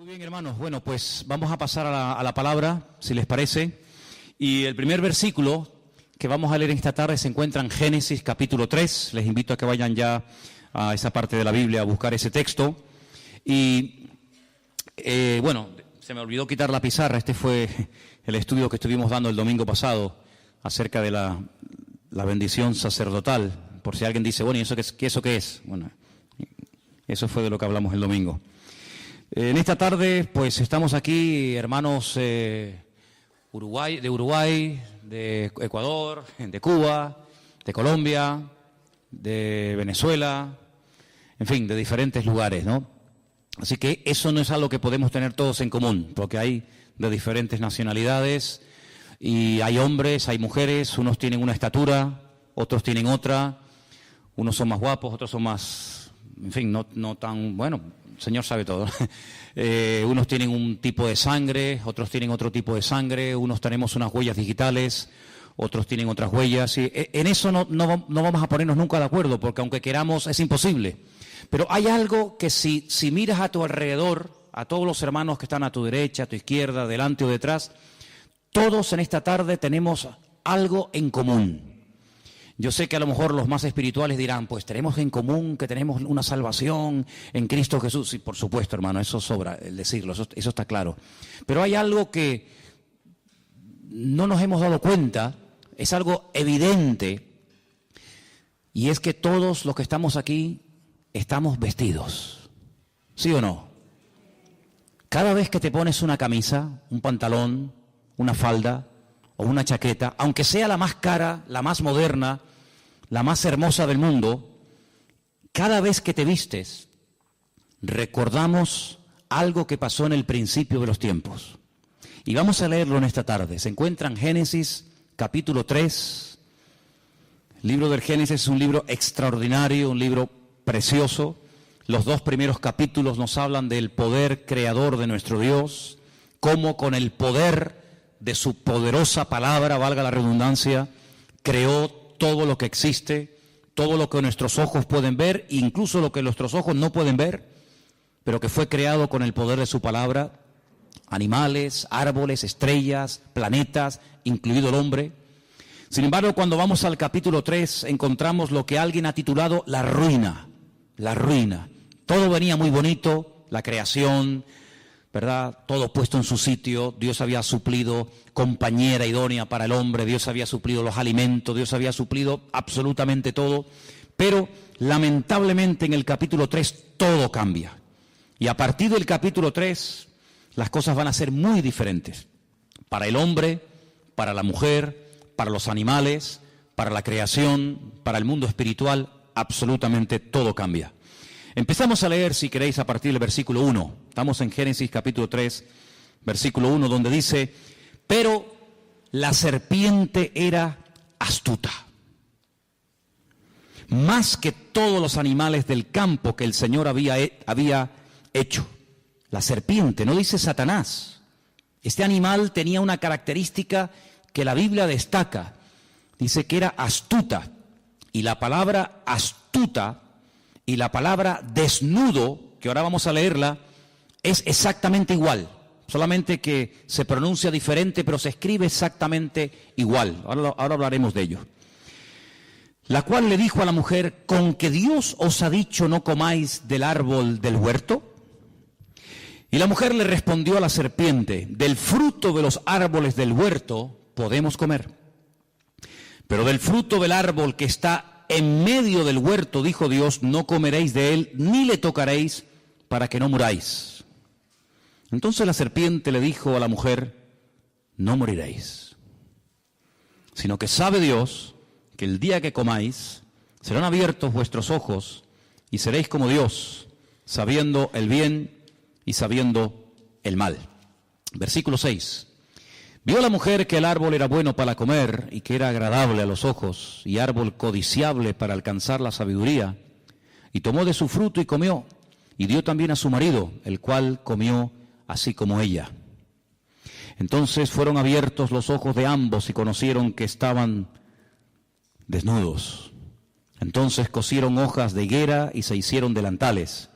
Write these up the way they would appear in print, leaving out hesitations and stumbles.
Muy bien, hermanos. Bueno, pues vamos a pasar a la palabra, si les parece. Y el primer versículo que vamos a leer esta tarde se encuentra en Génesis capítulo 3. Les invito a que vayan ya a esa parte de la Biblia a buscar ese texto. Y bueno, se me olvidó quitar la pizarra. Este fue el estudio que estuvimos dando el domingo pasado acerca de la bendición sacerdotal. Por si alguien dice, bueno, ¿y eso qué es? Bueno, eso fue de lo que hablamos el domingo. En esta tarde, pues estamos aquí, hermanos de Uruguay, de Ecuador, de Cuba, de Colombia, de Venezuela, en fin, de diferentes lugares, ¿no? Así que eso no es algo que podemos tener todos en común, porque hay de diferentes nacionalidades y hay hombres, hay mujeres, unos tienen una estatura, otros tienen otra, unos son más guapos, otros son más, en fin, no tan, bueno, el Señor sabe todo. Unos tienen un tipo de sangre, otros tienen otro tipo de sangre, unos tenemos unas huellas digitales, otros tienen otras huellas. Y en eso no vamos a ponernos nunca de acuerdo, porque aunque queramos es imposible. Pero hay algo que si miras a tu alrededor, a todos los hermanos que están a tu derecha, a tu izquierda, delante o detrás, todos en esta tarde tenemos algo en común. Yo sé que a lo mejor los más espirituales dirán, pues tenemos en común que tenemos una salvación en Cristo Jesús. Sí, por supuesto, hermano, eso sobra el decirlo, eso está claro. Pero hay algo que no nos hemos dado cuenta, es algo evidente, y es que todos los que estamos aquí estamos vestidos. ¿Sí o no? Cada vez que te pones una camisa, un pantalón, una falda o una chaqueta, aunque sea la más cara, la más moderna, la más hermosa del mundo, cada vez que te vistes, recordamos algo que pasó en el principio de los tiempos. Y vamos a leerlo en esta tarde. Se encuentra en Génesis capítulo 3. El libro del Génesis es un libro extraordinario, un libro precioso. Los dos primeros capítulos nos hablan del poder creador de nuestro Dios, cómo con el poder de su poderosa palabra, valga la redundancia, creó todo lo que existe, todo lo que nuestros ojos pueden ver, incluso lo que nuestros ojos no pueden ver, pero que fue creado con el poder de su palabra, animales, árboles, estrellas, planetas, incluido el hombre. Sin embargo, cuando vamos al capítulo 3, encontramos lo que alguien ha titulado la ruina, la ruina. Todo venía muy bonito, la creación, ¿verdad? Todo puesto en su sitio. Dios había suplido compañera idónea para el hombre, Dios había suplido los alimentos, Dios había suplido absolutamente todo, pero lamentablemente en el capítulo 3 todo cambia. Y a partir del capítulo 3 las cosas van a ser muy diferentes. Para el hombre, para la mujer, para los animales, para la creación, para el mundo espiritual, absolutamente todo cambia. Empezamos a leer, si queréis, a partir del versículo 1. Estamos en Génesis capítulo 3, versículo 1, donde dice, pero la serpiente era astuta, más que todos los animales del campo que el Señor había hecho. La serpiente, no dice Satanás. Este animal tenía una característica que la Biblia destaca. Dice que era astuta, y la palabra astuta y la palabra desnudo, que ahora vamos a leerla, es exactamente igual, solamente que se pronuncia diferente, pero se escribe exactamente igual. Ahora hablaremos de ello. La cual le dijo a la mujer, ¿con que Dios os ha dicho no comáis del árbol del huerto? Y la mujer le respondió a la serpiente, del fruto de los árboles del huerto podemos comer, pero del fruto del árbol que está en medio del huerto, dijo Dios, no comeréis de él, ni le tocaréis, para que no muráis. Entonces la serpiente le dijo a la mujer, no moriréis, sino que sabe Dios que el día que comáis, serán abiertos vuestros ojos, y seréis como Dios, sabiendo el bien y sabiendo el mal. Versículo 6. Vio la mujer que el árbol era bueno para comer y que era agradable a los ojos y árbol codiciable para alcanzar la sabiduría, y tomó de su fruto y comió, y dio también a su marido, el cual comió así como ella. Entonces fueron abiertos los ojos de ambos y conocieron que estaban desnudos. Entonces cosieron hojas de higuera y se hicieron delantales.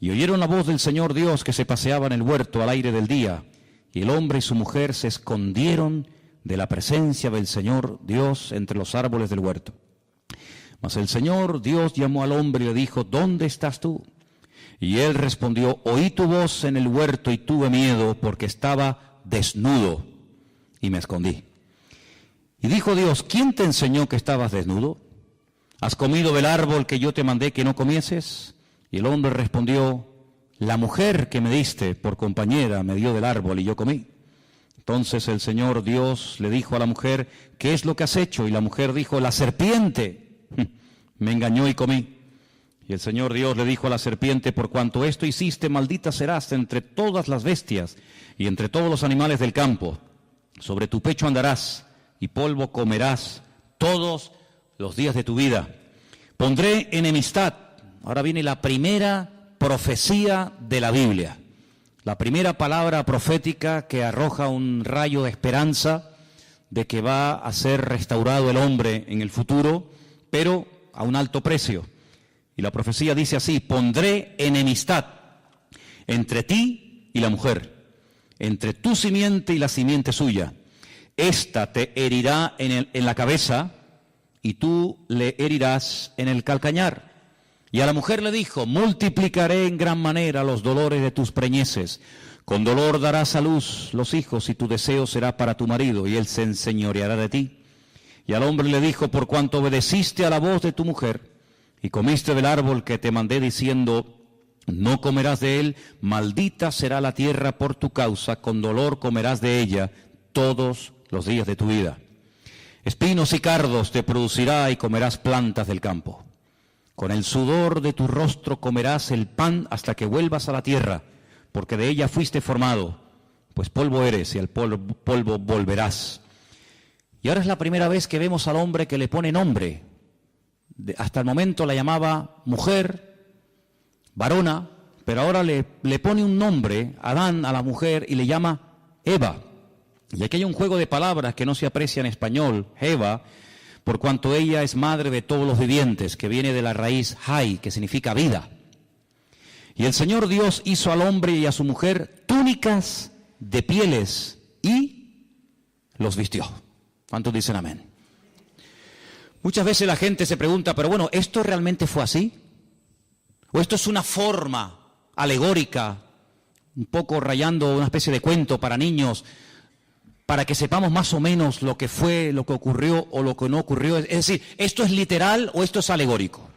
Y oyeron la voz del Señor Dios que se paseaba en el huerto al aire del día. Y el hombre y su mujer se escondieron de la presencia del Señor Dios entre los árboles del huerto. Mas el Señor Dios llamó al hombre y le dijo, ¿dónde estás tú? Y él respondió, oí tu voz en el huerto y tuve miedo porque estaba desnudo y me escondí. Y dijo Dios, ¿quién te enseñó que estabas desnudo? ¿Has comido del árbol que yo te mandé que no comieses? Y el hombre respondió, la mujer que me diste por compañera me dio del árbol y yo comí. Entonces el Señor Dios le dijo a la mujer, ¿qué es lo que has hecho? Y la mujer dijo, la serpiente me engañó y comí. Y el Señor Dios le dijo a la serpiente, por cuanto esto hiciste, maldita serás entre todas las bestias y entre todos los animales del campo. Sobre tu pecho andarás y polvo comerás todos los días de tu vida. Pondré enemistad. Ahora viene la primera profecía de la Biblia. La primera palabra profética que arroja un rayo de esperanza de que va a ser restaurado el hombre en el futuro, pero a un alto precio. Y la profecía dice así, pondré enemistad entre ti y la mujer, entre tu simiente y la simiente suya. Esta te herirá en la cabeza y tú le herirás en el calcañar. Y a la mujer le dijo, multiplicaré en gran manera los dolores de tus preñeces. Con dolor darás a luz los hijos y tu deseo será para tu marido y él se enseñoreará de ti. Y al hombre le dijo, por cuanto obedeciste a la voz de tu mujer y comiste del árbol que te mandé diciendo, no comerás de él, maldita será la tierra por tu causa, con dolor comerás de ella todos los días de tu vida. Espinos y cardos te producirá y comerás plantas del campo. Con el sudor de tu rostro comerás el pan hasta que vuelvas a la tierra, porque de ella fuiste formado, pues polvo eres y al polvo volverás. Y ahora es la primera vez que vemos al hombre que le pone nombre. Hasta el momento la llamaba mujer, varona, pero ahora le pone un nombre, Adán, a la mujer y le llama Eva. Y aquí hay un juego de palabras que no se aprecia en español, Eva, por cuanto ella es madre de todos los vivientes, que viene de la raíz Hai, que significa vida. Y el Señor Dios hizo al hombre y a su mujer túnicas de pieles y los vistió. ¿Cuántos dicen amén? Muchas veces la gente se pregunta, pero bueno, ¿esto realmente fue así? ¿O esto es una forma alegórica, un poco rayando una especie de cuento para niños, para que sepamos más o menos lo que fue, lo que ocurrió o lo que no ocurrió? Es decir, ¿esto es literal o esto es alegórico?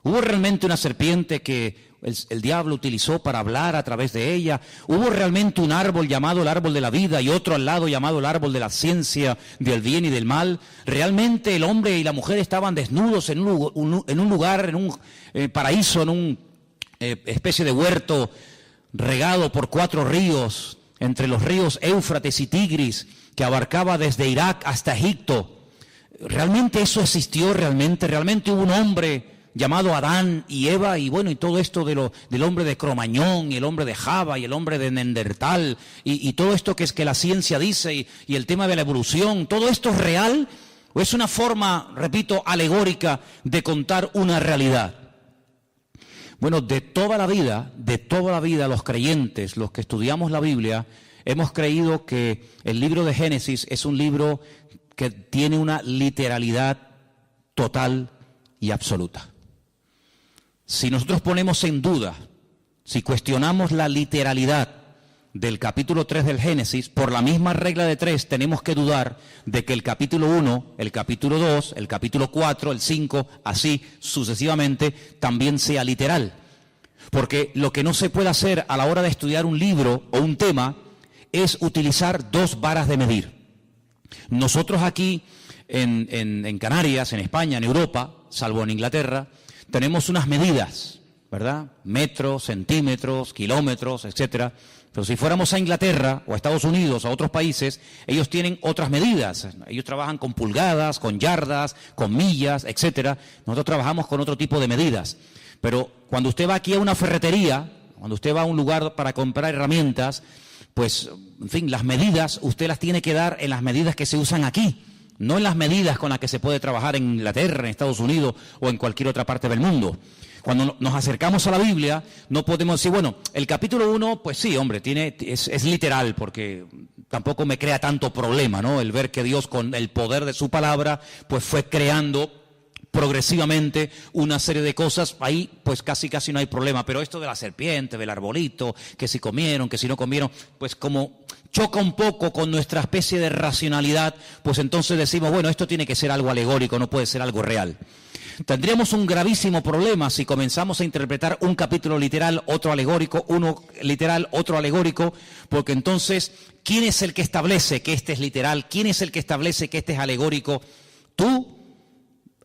¿Hubo realmente una serpiente que el diablo utilizó para hablar a través de ella? ¿Hubo realmente un árbol llamado el árbol de la vida y otro al lado llamado el árbol de la ciencia del bien y del mal? ¿Realmente el hombre y la mujer estaban desnudos en un lugar, en un paraíso, en una especie de huerto regado por 4 ríos, entre los ríos Éufrates y Tigris, que abarcaba desde Irak hasta Egipto? ¿Realmente eso existió realmente? ¿Realmente hubo un hombre llamado Adán y Eva? Y bueno, y todo esto del hombre de Cromañón, y el hombre de Java, y el hombre de Neandertal, y todo esto que es que la ciencia dice, y el tema de la evolución, ¿todo esto es real? ¿O es una forma, repito, alegórica de contar una realidad? Bueno, de toda la vida, los creyentes, los que estudiamos la Biblia, hemos creído que el libro de Génesis es un libro que tiene una literalidad total y absoluta. Si nosotros ponemos en duda, si cuestionamos la literalidad del capítulo 3 del Génesis, por la misma regla de 3 tenemos que dudar de que el capítulo 1, el capítulo 2, el capítulo 4, el 5, así sucesivamente, también sea literal. Porque lo que no se puede hacer a la hora de estudiar un libro o un tema es utilizar 2 varas de medir. Nosotros aquí en Canarias, en España, en Europa, salvo en Inglaterra, tenemos unas medidas, ¿verdad? Metros, centímetros, kilómetros, etcétera. Pero si fuéramos a Inglaterra o a Estados Unidos, a otros países, ellos tienen otras medidas. Ellos trabajan con pulgadas, con yardas, con millas, etcétera. Nosotros trabajamos con otro tipo de medidas. Pero cuando usted va aquí a una ferretería, cuando usted va a un lugar para comprar herramientas, pues, en fin, las medidas usted las tiene que dar en las medidas que se usan aquí, no en las medidas con las que se puede trabajar en Inglaterra, en Estados Unidos o en cualquier otra parte del mundo. Cuando nos acercamos a la Biblia, no podemos decir, bueno, el capítulo 1, pues sí, hombre, es literal, porque tampoco me crea tanto problema, ¿no? El ver que Dios, con el poder de su palabra, pues fue creando progresivamente una serie de cosas. Ahí, pues casi no hay problema. Pero esto de la serpiente, del arbolito, que si comieron, que si no comieron, pues como choca un poco con nuestra especie de racionalidad, pues entonces decimos, bueno, esto tiene que ser algo alegórico, no puede ser algo real. Tendríamos un gravísimo problema si comenzamos a interpretar un capítulo literal, otro alegórico, uno literal, otro alegórico, porque entonces, ¿quién es el que establece que este es literal? ¿Quién es el que establece que este es alegórico? ¿Tú?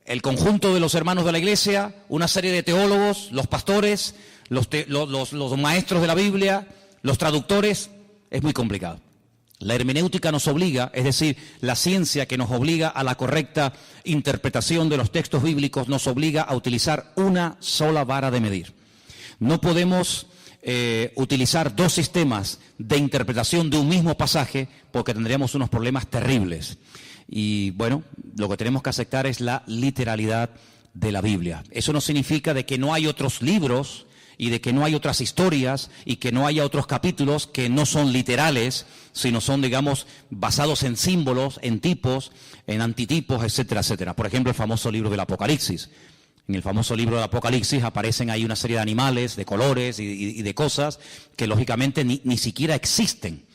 ¿El conjunto de los hermanos de la iglesia? ¿Una serie de teólogos? ¿Los pastores? ¿Los maestros de la Biblia? ¿Los traductores? Es muy complicado. La hermenéutica nos obliga, es decir, la ciencia que nos obliga a la correcta interpretación de los textos bíblicos, nos obliga a utilizar una sola vara de medir. No podemos utilizar dos sistemas de interpretación de un mismo pasaje, porque tendríamos unos problemas terribles. Y bueno, lo que tenemos que aceptar es la literalidad de la Biblia. Eso no significa de que no hay otros libros y de que no hay otras historias y que no haya otros capítulos que no son literales, sino son, digamos, basados en símbolos, en tipos, en antitipos, etcétera, etcétera. Por ejemplo, el famoso libro del Apocalipsis. En el famoso libro del Apocalipsis aparecen ahí una serie de animales, de colores y de cosas que lógicamente ni siquiera existen,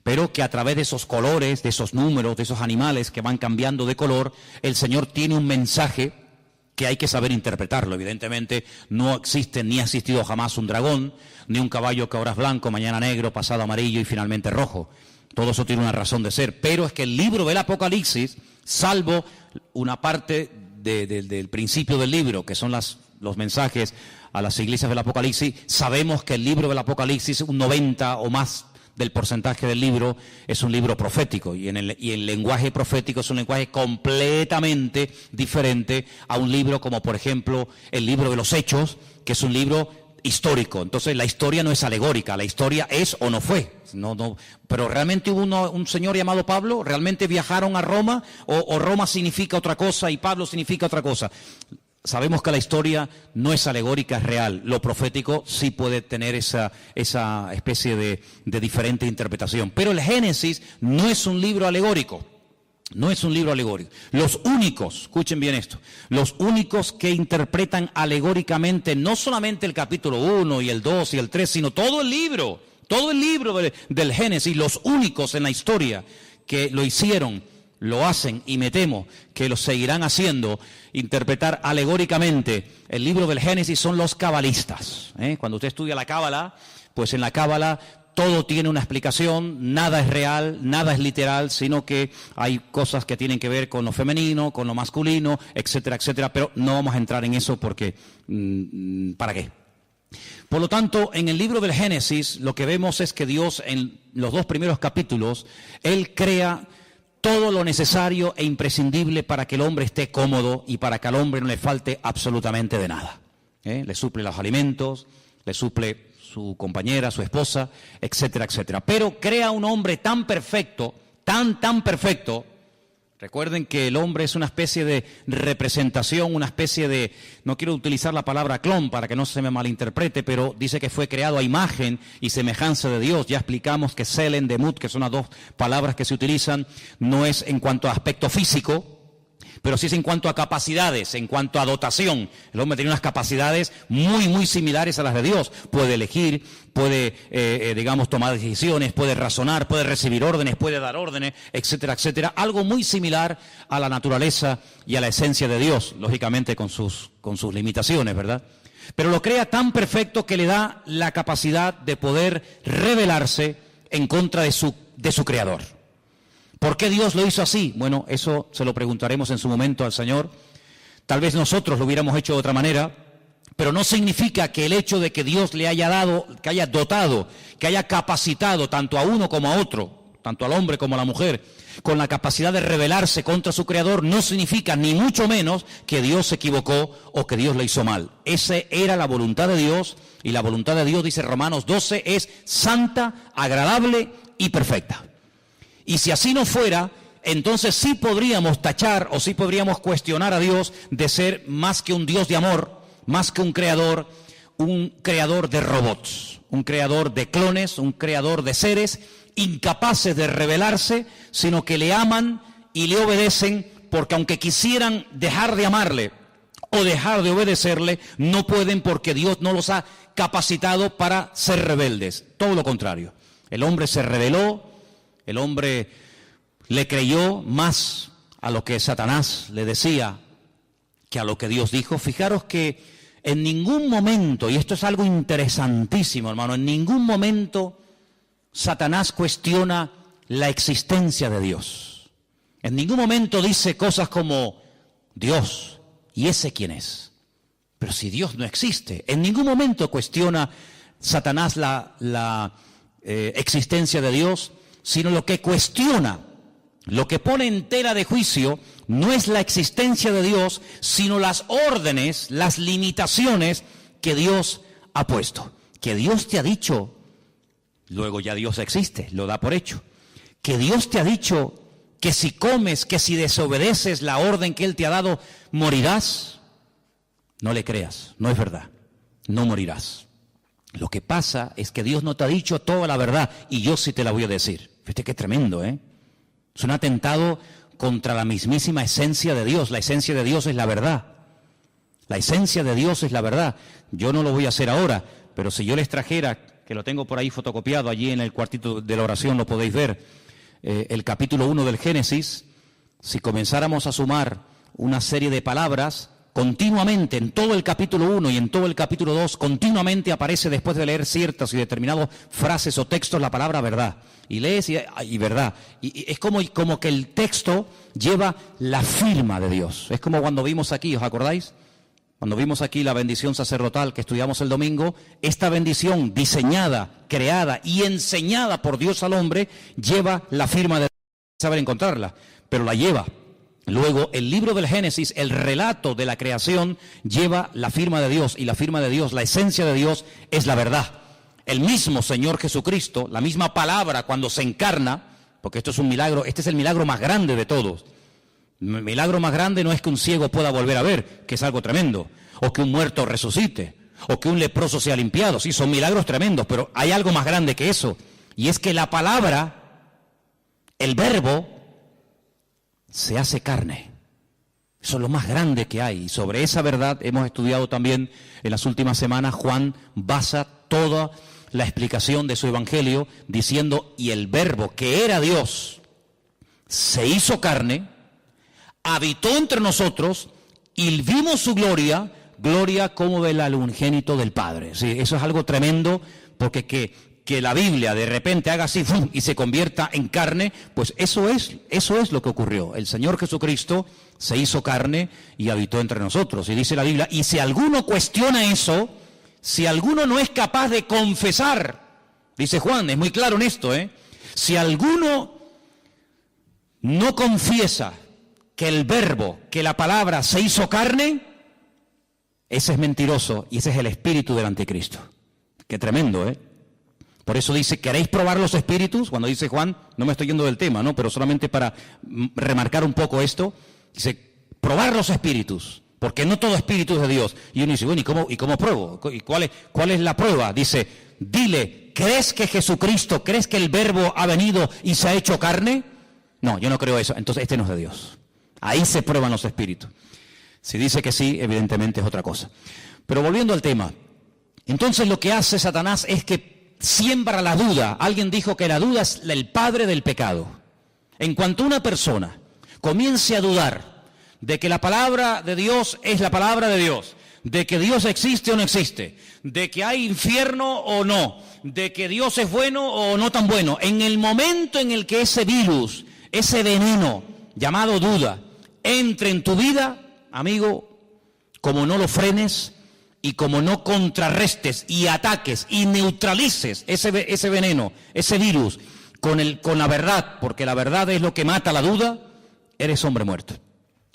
pero que a través de esos colores, de esos números, de esos animales que van cambiando de color, el Señor tiene un mensaje que hay que saber interpretarlo. Evidentemente no existe ni ha existido jamás un dragón, ni un caballo que ahora es blanco, mañana negro, pasado amarillo y finalmente rojo. Todo eso tiene una razón de ser, pero es que el libro del Apocalipsis, salvo una parte del principio del libro, que son los mensajes a las iglesias del Apocalipsis, sabemos que el libro del Apocalipsis, un 90 o más del porcentaje del libro, es un libro profético, y el lenguaje profético es un lenguaje completamente diferente a un libro como, por ejemplo, el libro de los Hechos, que es un libro histórico. Entonces la historia no es alegórica, la historia es o no fue. Pero realmente hubo un señor llamado Pablo, realmente viajaron a Roma, o Roma significa otra cosa y Pablo significa otra cosa. Sabemos que la historia no es alegórica, es real. Lo profético sí puede tener esa especie de diferente interpretación. Pero el Génesis no es un libro alegórico. No es un libro alegórico. Los únicos, escuchen bien esto, los únicos que interpretan alegóricamente no solamente el capítulo 1 y el 2 y el 3, sino todo el libro del Génesis, los únicos en la historia que lo hicieron, lo hacen y me temo que lo seguirán haciendo, interpretar alegóricamente el libro del Génesis, son los cabalistas. Cuando usted estudia la Cábala, pues en la Cábala todo tiene una explicación, nada es real, nada es literal, sino que hay cosas que tienen que ver con lo femenino, con lo masculino, etcétera, etcétera, pero no vamos a entrar en eso porque, ¿para qué? Por lo tanto, en el libro del Génesis lo que vemos es que Dios, en los 2 primeros capítulos, Él crea todo lo necesario e imprescindible para que el hombre esté cómodo y para que al hombre no le falte absolutamente de nada. Le suple los alimentos, le suple su compañera, su esposa, etcétera, etcétera. Pero crea un hombre tan perfecto, tan perfecto. Recuerden que el hombre es una especie de representación, una especie de, no quiero utilizar la palabra clon para que no se me malinterprete, pero dice que fue creado a imagen y semejanza de Dios. Ya explicamos que Selen, Demut, que son las 2 palabras que se utilizan, no es en cuanto a aspecto físico, pero sí es en cuanto a capacidades, en cuanto a dotación. El hombre tiene unas capacidades muy similares a las de Dios. Puede elegir, puede, tomar decisiones, puede razonar, puede recibir órdenes, puede dar órdenes, etcétera, etcétera. Algo muy similar a la naturaleza y a la esencia de Dios, lógicamente con sus limitaciones, ¿verdad? Pero lo crea tan perfecto que le da la capacidad de poder rebelarse en contra de su Creador. ¿Por qué Dios lo hizo así? Bueno, eso se lo preguntaremos en su momento al Señor. Tal vez nosotros lo hubiéramos hecho de otra manera, pero no significa que el hecho de que Dios le haya dado, que haya dotado, que haya capacitado tanto a uno como a otro, tanto al hombre como a la mujer, con la capacidad de rebelarse contra su Creador, no significa ni mucho menos que Dios se equivocó o que Dios le hizo mal. Esa era la voluntad de Dios, y la voluntad de Dios, dice Romanos 12, es santa, agradable y perfecta. Y si así no fuera, entonces sí podríamos tachar o sí podríamos cuestionar a Dios de ser más que un Dios de amor, más que un creador de robots, un creador de clones, un creador de seres incapaces de rebelarse, sino que le aman y le obedecen, porque aunque quisieran dejar de amarle o dejar de obedecerle, no pueden, porque Dios no los ha capacitado para ser rebeldes. Todo lo contrario. El hombre se rebeló, el hombre le creyó más a lo que Satanás le decía que a lo que Dios dijo. Fijaros que en ningún momento, y esto es algo interesantísimo, hermano, en ningún momento Satanás cuestiona la existencia de Dios. En ningún momento dice cosas como Dios, ¿y ese quién es? Pero si Dios no existe, en ningún momento cuestiona Satanás la existencia de Dios, sino lo que cuestiona, lo que pone en tela de juicio, no es la existencia de Dios, sino las órdenes, las limitaciones que Dios ha puesto. Que Dios te ha dicho, luego ya Dios existe, lo da por hecho. Que Dios te ha dicho que si comes, que si desobedeces la orden que Él te ha dado, morirás. No le creas, no es verdad, no morirás. Lo que pasa es que Dios no te ha dicho toda la verdad y yo sí te la voy a decir. Fíjate qué tremendo, ¿eh? Es un atentado contra la mismísima esencia de Dios. La esencia de Dios es la verdad. La esencia de Dios es la verdad. Yo no lo voy a hacer ahora, pero si yo les trajera, que lo tengo por ahí fotocopiado, allí en el cuartito de la oración lo podéis ver, el capítulo 1 del Génesis, si comenzáramos a sumar una serie de palabras, continuamente, en todo el capítulo 1 y en todo el capítulo 2, continuamente aparece, después de leer ciertas y determinadas frases o textos, la palabra verdad. Y lees y verdad. Y es como que el texto lleva la firma de Dios. Es como cuando vimos aquí, ¿os acordáis? Cuando vimos aquí la bendición sacerdotal que estudiamos el domingo, esta bendición diseñada, creada y enseñada por Dios al hombre, lleva la firma de Dios. Saber encontrarla, pero la lleva. Luego, el libro del Génesis, el relato de la creación, lleva la firma de Dios, y la firma de Dios, la esencia de Dios, es la verdad. El mismo Señor Jesucristo, la misma palabra cuando se encarna, porque esto es un milagro, este es el milagro más grande de todos. El milagro más grande no es que un ciego pueda volver a ver, que es algo tremendo, o que un muerto resucite, o que un leproso sea limpiado. Sí, son milagros tremendos, pero hay algo más grande que eso, y es que la palabra, el verbo, se hace carne. Eso es lo más grande que hay. Y sobre esa verdad hemos estudiado también en las últimas semanas. Juan basa toda la explicación de su evangelio diciendo, y el verbo que era Dios se hizo carne, habitó entre nosotros y vimos su gloria, gloria como del unigénito del Padre. Sí, eso es algo tremendo, porque que la Biblia de repente haga así ¡fum!, y se convierta en carne, pues eso es lo que ocurrió. El Señor Jesucristo se hizo carne y habitó entre nosotros. Y dice la Biblia, y si alguno cuestiona eso, si alguno no es capaz de confesar, dice Juan, es muy claro en esto, si alguno no confiesa que el verbo, que la palabra se hizo carne, ese es mentiroso y ese es el espíritu del anticristo. Qué tremendo, Por eso dice, ¿queréis probar los espíritus? Cuando dice Juan, no me estoy yendo del tema, ¿no? Pero solamente para remarcar un poco esto, dice, probar los espíritus, porque no todo espíritu es de Dios. Y uno dice, bueno, ¿y cómo pruebo? ¿Y cuál es la prueba? Dice, dile, ¿crees que Jesucristo, crees que el verbo ha venido y se ha hecho carne? No, yo no creo eso. Entonces este no es de Dios. Ahí se prueban los espíritus. Si dice que sí, evidentemente es otra cosa. Pero volviendo al tema, entonces lo que hace Satanás es que siembra la duda. Alguien dijo que la duda es el padre del pecado. En cuanto una persona comience a dudar de que la palabra de Dios es la palabra de Dios, de que Dios existe o no existe, de que hay infierno o no, de que Dios es bueno o no tan bueno, en el momento en el que ese virus, ese veneno llamado duda, entre en tu vida, amigo, como no lo frenes, y como no contrarrestes y ataques y neutralices ese veneno, ese virus, con la verdad, porque la verdad es lo que mata la duda, eres hombre muerto.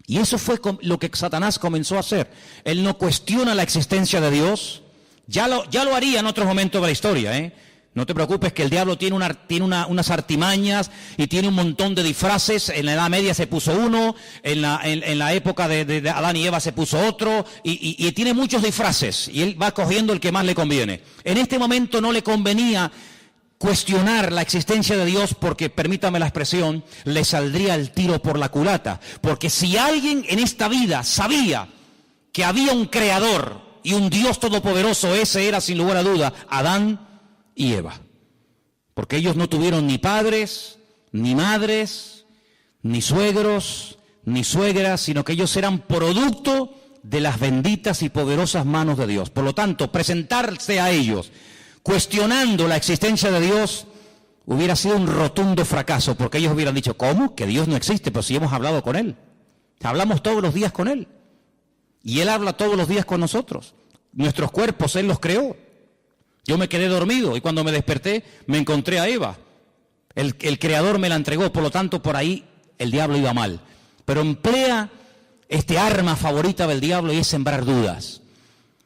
Y eso fue lo que Satanás comenzó a hacer. Él no cuestiona la existencia de Dios, ya lo haría en otros momentos de la historia, No te preocupes que el diablo tiene unas artimañas y tiene un montón de disfraces. En la Edad Media se puso uno, en la época de Adán y Eva se puso otro, y tiene muchos disfraces, y él va cogiendo el que más le conviene. En este momento no le convenía cuestionar la existencia de Dios porque, permítame la expresión, le saldría el tiro por la culata. Porque si alguien en esta vida sabía que había un creador y un Dios todopoderoso, ese era sin lugar a duda Adán y Eva, porque ellos no tuvieron ni padres, ni madres, ni suegros, ni suegras, sino que ellos eran producto de las benditas y poderosas manos de Dios. Por lo tanto, presentarse a ellos cuestionando la existencia de Dios hubiera sido un rotundo fracaso, porque ellos hubieran dicho, ¿cómo? Que Dios no existe, pero si hemos hablado con Él, hablamos todos los días con Él, y Él habla todos los días con nosotros. Nuestros cuerpos Él los creó. Yo me quedé dormido y cuando me desperté me encontré a Eva. El Creador me la entregó, por lo tanto por ahí el diablo iba mal. Pero emplea este arma favorita del diablo y es sembrar dudas.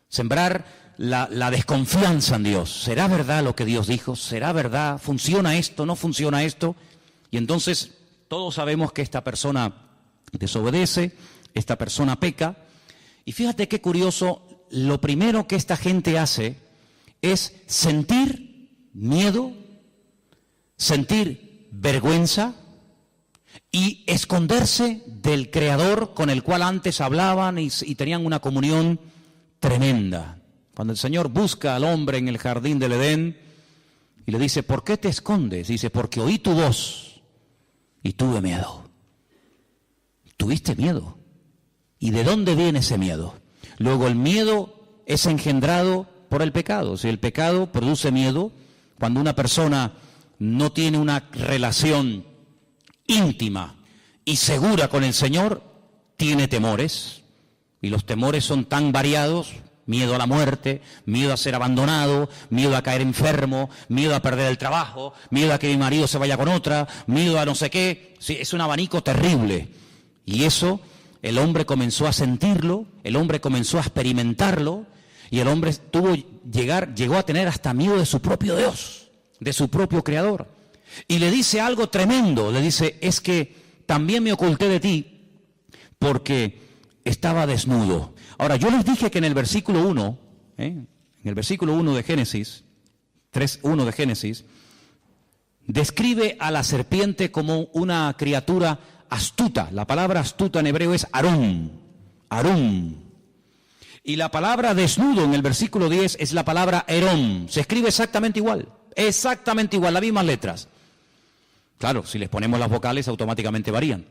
Sembrar la desconfianza en Dios. ¿Será verdad lo que Dios dijo? ¿Será verdad? ¿Funciona esto? ¿No funciona esto? Y entonces todos sabemos que esta persona desobedece, esta persona peca. Y fíjate qué curioso, lo primero que esta gente hace es sentir miedo, sentir vergüenza y esconderse del Creador con el cual antes hablaban y tenían una comunión tremenda. Cuando el Señor busca al hombre en el jardín del Edén y le dice, ¿por qué te escondes? Dice, porque oí tu voz y tuve miedo. ¿Tuviste miedo? ¿Y de dónde viene ese miedo? Luego el miedo es engendrado por el pecado. Si el pecado produce miedo, cuando una persona no tiene una relación íntima y segura con el Señor, tiene temores, y los temores son tan variados: miedo a la muerte, miedo a ser abandonado, miedo a caer enfermo, miedo a perder el trabajo, miedo a que mi marido se vaya con otra, miedo a no sé qué. Sí, es un abanico terrible, y eso el hombre comenzó a sentirlo, el hombre comenzó a experimentarlo, y el hombre llegó a tener hasta miedo de su propio Dios, de su propio Creador. Y le dice algo tremendo, le dice, es que también me oculté de ti porque estaba desnudo. Ahora, yo les dije que en el versículo 1, en el versículo 1 de Génesis, 3:1 de Génesis, describe a la serpiente como una criatura astuta. La palabra astuta en hebreo es arum, arum. Y la palabra desnudo en el versículo 10 es la palabra herón. Se escribe exactamente igual, las mismas letras. Claro, si les ponemos las vocales automáticamente varían.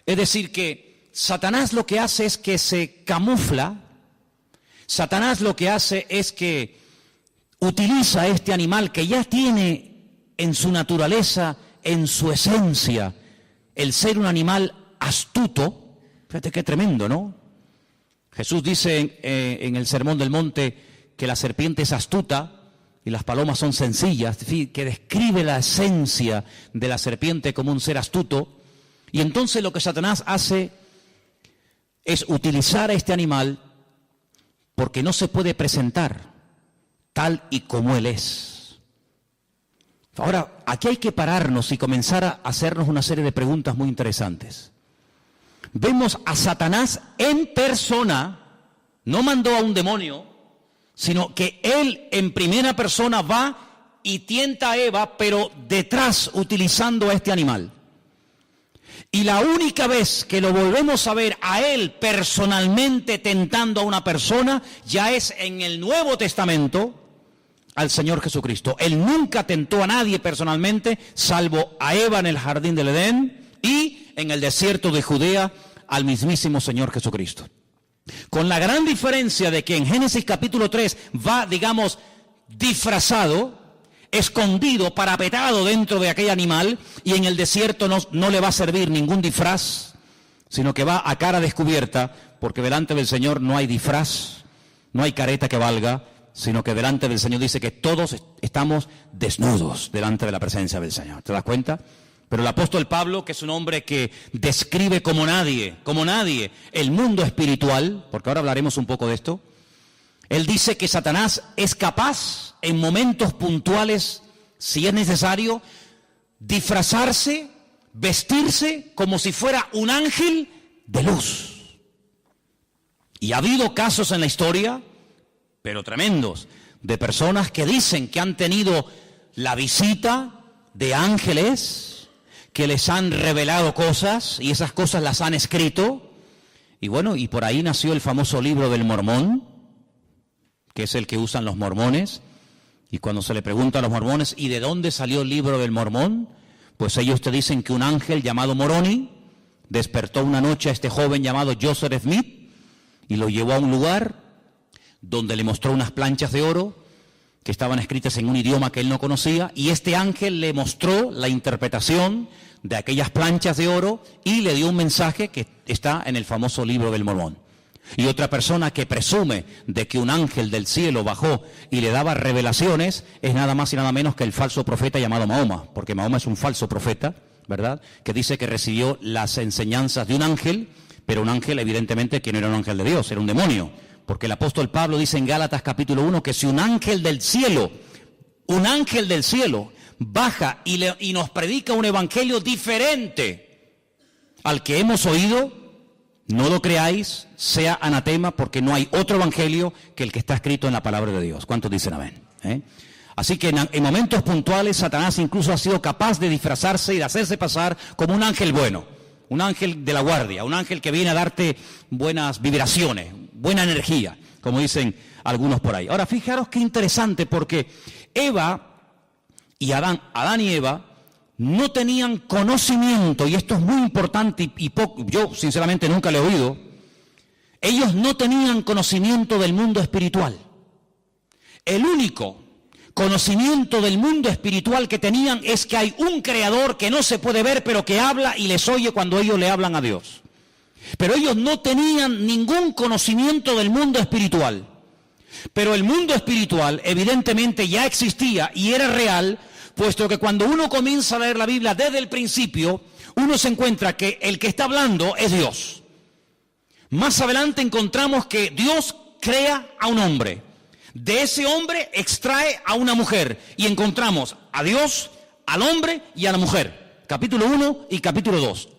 Es decir que Satanás lo que hace es que se camufla. Satanás lo que hace es que utiliza este animal que ya tiene en su naturaleza, en su esencia, el ser un animal astuto. Fíjate qué tremendo, ¿no? Jesús dice en el Sermón del Monte que la serpiente es astuta y las palomas son sencillas, que describe la esencia de la serpiente como un ser astuto. Y entonces lo que Satanás hace es utilizar a este animal porque no se puede presentar tal y como él es. Ahora, aquí hay que pararnos y comenzar a hacernos una serie de preguntas muy interesantes. Vemos a Satanás en persona, no mandó a un demonio, sino que él en primera persona va y tienta a Eva, pero detrás utilizando a este animal. Y la única vez que lo volvemos a ver a él personalmente tentando a una persona, ya es en el Nuevo Testamento al Señor Jesucristo. Él nunca tentó a nadie personalmente, salvo a Eva en el jardín del Edén y en el desierto de Judea al mismísimo Señor Jesucristo. Con la gran diferencia de que en Génesis capítulo 3 va, digamos, disfrazado, escondido, parapetado dentro de aquel animal, y en el desierto no le va a servir ningún disfraz, sino que va a cara descubierta, porque delante del Señor no hay disfraz, no hay careta que valga, sino que delante del Señor dice que todos estamos desnudos delante de la presencia del Señor. ¿Te das cuenta? Pero el apóstol Pablo, que es un hombre que describe como nadie, el mundo espiritual, porque ahora hablaremos un poco de esto, Él dice que Satanás es capaz, en momentos puntuales, si es necesario, disfrazarse, vestirse como si fuera un ángel de luz. Y ha habido casos en la historia, pero tremendos, de personas que dicen que han tenido la visita de ángeles, que les han revelado cosas, y esas cosas las han escrito. Y bueno, y por ahí nació el famoso libro del Mormón, que es el que usan los mormones. Y cuando se le pregunta a los mormones, ¿y de dónde salió el libro del Mormón? Pues ellos te dicen que un ángel llamado Moroni despertó una noche a este joven llamado Joseph Smith y lo llevó a un lugar donde le mostró unas planchas de oro que estaban escritas en un idioma que él no conocía, y este ángel le mostró la interpretación de aquellas planchas de oro y le dio un mensaje que está en el famoso libro del Mormón. Y otra persona que presume de que un ángel del cielo bajó y le daba revelaciones es nada más y nada menos que el falso profeta llamado Mahoma, porque Mahoma es un falso profeta, ¿verdad?, que dice que recibió las enseñanzas de un ángel, pero un ángel evidentemente que no era un ángel de Dios, era un demonio, porque el apóstol Pablo dice en Gálatas capítulo 1 que si un ángel del cielo baja y nos predica un evangelio diferente al que hemos oído, no lo creáis, sea anatema, porque no hay otro evangelio que el que está escrito en la palabra de Dios. ¿Cuántos dicen amén? Así que en momentos puntuales Satanás incluso ha sido capaz de disfrazarse y de hacerse pasar como un ángel bueno, un ángel de la guardia, un ángel que viene a darte buenas vibraciones, buena energía, como dicen algunos por ahí. Ahora, fijaros qué interesante, porque Adán y Eva no tenían conocimiento, y esto es muy importante y yo sinceramente nunca lo he oído. Ellos no tenían conocimiento del mundo espiritual. El único conocimiento del mundo espiritual que tenían es que hay un creador que no se puede ver, pero que habla y les oye cuando ellos le hablan a Dios. Pero ellos no tenían ningún conocimiento del mundo espiritual. Pero el mundo espiritual evidentemente ya existía y era real, puesto que cuando uno comienza a leer la Biblia desde el principio, uno se encuentra que el que está hablando es Dios. Más adelante encontramos que Dios crea a un hombre. De ese hombre extrae a una mujer. Y encontramos a Dios, al hombre y a la mujer. Capítulo 1 y capítulo 2.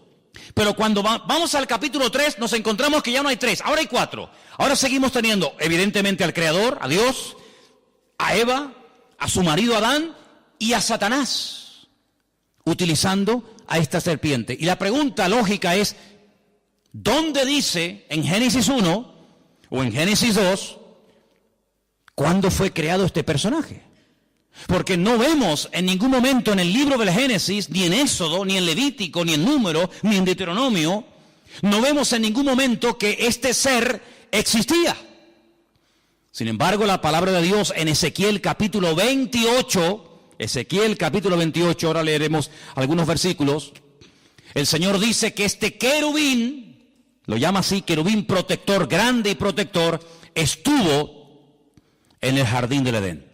Pero cuando vamos al capítulo 3 nos encontramos que ya no hay 3, ahora hay 4. Ahora seguimos teniendo evidentemente al Creador, a Dios, a Eva, a su marido Adán y a Satanás, utilizando a esta serpiente. Y la pregunta lógica es, ¿dónde dice en Génesis 1 o en Génesis 2 cuándo fue creado este personaje? Porque no vemos en ningún momento en el libro del Génesis, ni en Éxodo, ni en Levítico, ni en Número, ni en Deuteronomio, no vemos en ningún momento que este ser existía. Sin embargo, la palabra de Dios en Ezequiel capítulo 28, ahora leeremos algunos versículos, el Señor dice que este querubín, lo llama así, querubín protector, grande y protector, estuvo en el jardín del Edén.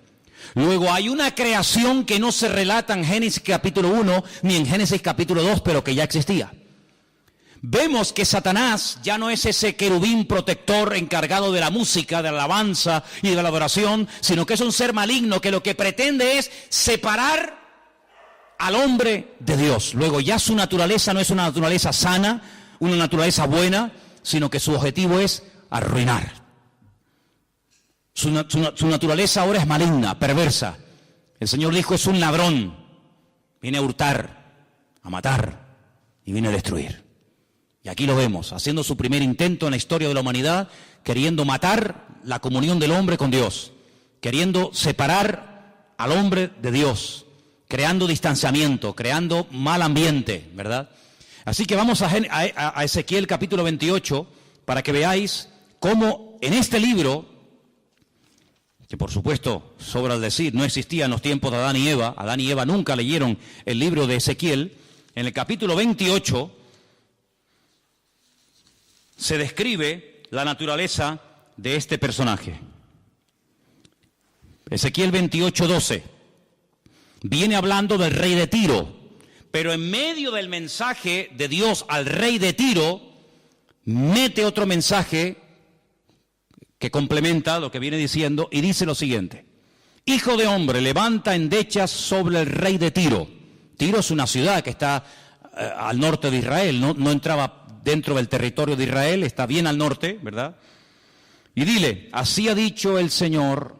Luego hay una creación que no se relata en Génesis capítulo 1 ni en Génesis capítulo 2, pero que ya existía. Vemos que Satanás ya no es ese querubín protector encargado de la música, de la alabanza y de la adoración, sino que es un ser maligno que lo que pretende es separar al hombre de Dios. Luego ya su naturaleza no es una naturaleza sana, una naturaleza buena, sino que su objetivo es arruinar. Su naturaleza ahora es maligna, perversa. El Señor dijo, es un ladrón. Viene a hurtar, a matar y viene a destruir. Y aquí lo vemos, haciendo su primer intento en la historia de la humanidad, queriendo matar la comunión del hombre con Dios, queriendo separar al hombre de Dios, creando distanciamiento, creando mal ambiente, ¿verdad? Así que vamos a Ezequiel capítulo 28 para que veáis cómo en este libro, que por supuesto, sobra decir, no existía en los tiempos de Adán y Eva. Adán y Eva nunca leyeron el libro de Ezequiel. En el capítulo 28 se describe la naturaleza de este personaje. Ezequiel 28:12 viene hablando del rey de Tiro, pero en medio del mensaje de Dios al rey de Tiro, mete otro mensaje que complementa lo que viene diciendo y dice lo siguiente: Hijo de hombre, levanta endechas sobre el rey de Tiro. Tiro es una ciudad que está al norte de Israel, no entraba dentro del territorio de Israel, está bien al norte, ¿verdad? Y dile, así ha dicho el Señor,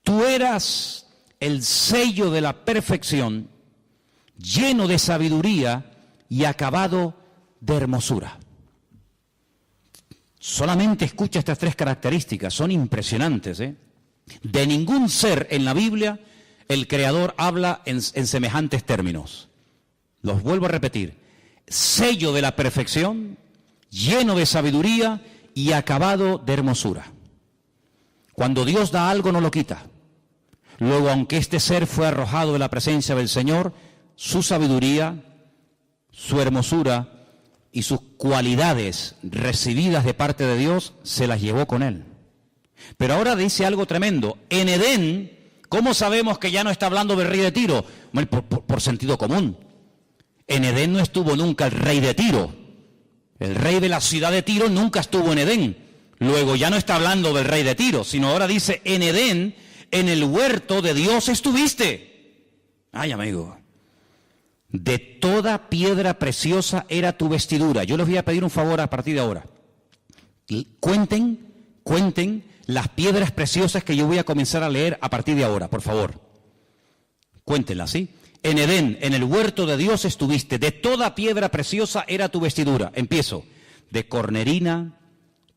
tú eras el sello de la perfección, lleno de sabiduría y acabado de hermosura. Solamente escucha estas tres características, son impresionantes, ¿eh? De ningún ser en la Biblia el Creador habla en semejantes términos. Los vuelvo a repetir: sello de la perfección, lleno de sabiduría y acabado de hermosura. Cuando Dios da algo no lo quita. Luego, aunque este ser fue arrojado de la presencia del Señor, su sabiduría, su hermosura y sus cualidades recibidas de parte de Dios se las llevó con él. Pero ahora dice algo tremendo. En Edén, ¿cómo sabemos que ya no está hablando del rey de Tiro? Bueno, por sentido común. En Edén no estuvo nunca el rey de Tiro. El rey de la ciudad de Tiro nunca estuvo en Edén. Luego ya no está hablando del rey de Tiro, sino ahora dice, en Edén, en el huerto de Dios estuviste. Ay, amigo. De toda piedra preciosa era tu vestidura. Yo les voy a pedir un favor a partir de ahora. Cuenten las piedras preciosas que yo voy a comenzar a leer a partir de ahora, por favor. Cuéntenlas, ¿sí? En Edén, en el huerto de Dios estuviste. De toda piedra preciosa era tu vestidura. Empiezo. De cornerina,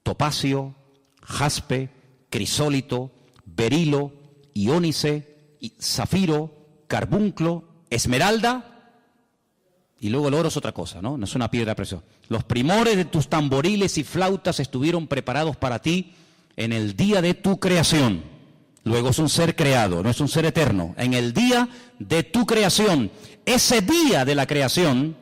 topacio, jaspe, crisólito, berilo, iónice, zafiro, carbunclo, esmeralda. Y luego el oro es otra cosa, ¿no? No es una piedra preciosa. Los primores de tus tamboriles y flautas estuvieron preparados para ti en el día de tu creación. Luego es un ser creado, no es un ser eterno. En el día de tu creación. Ese día de la creación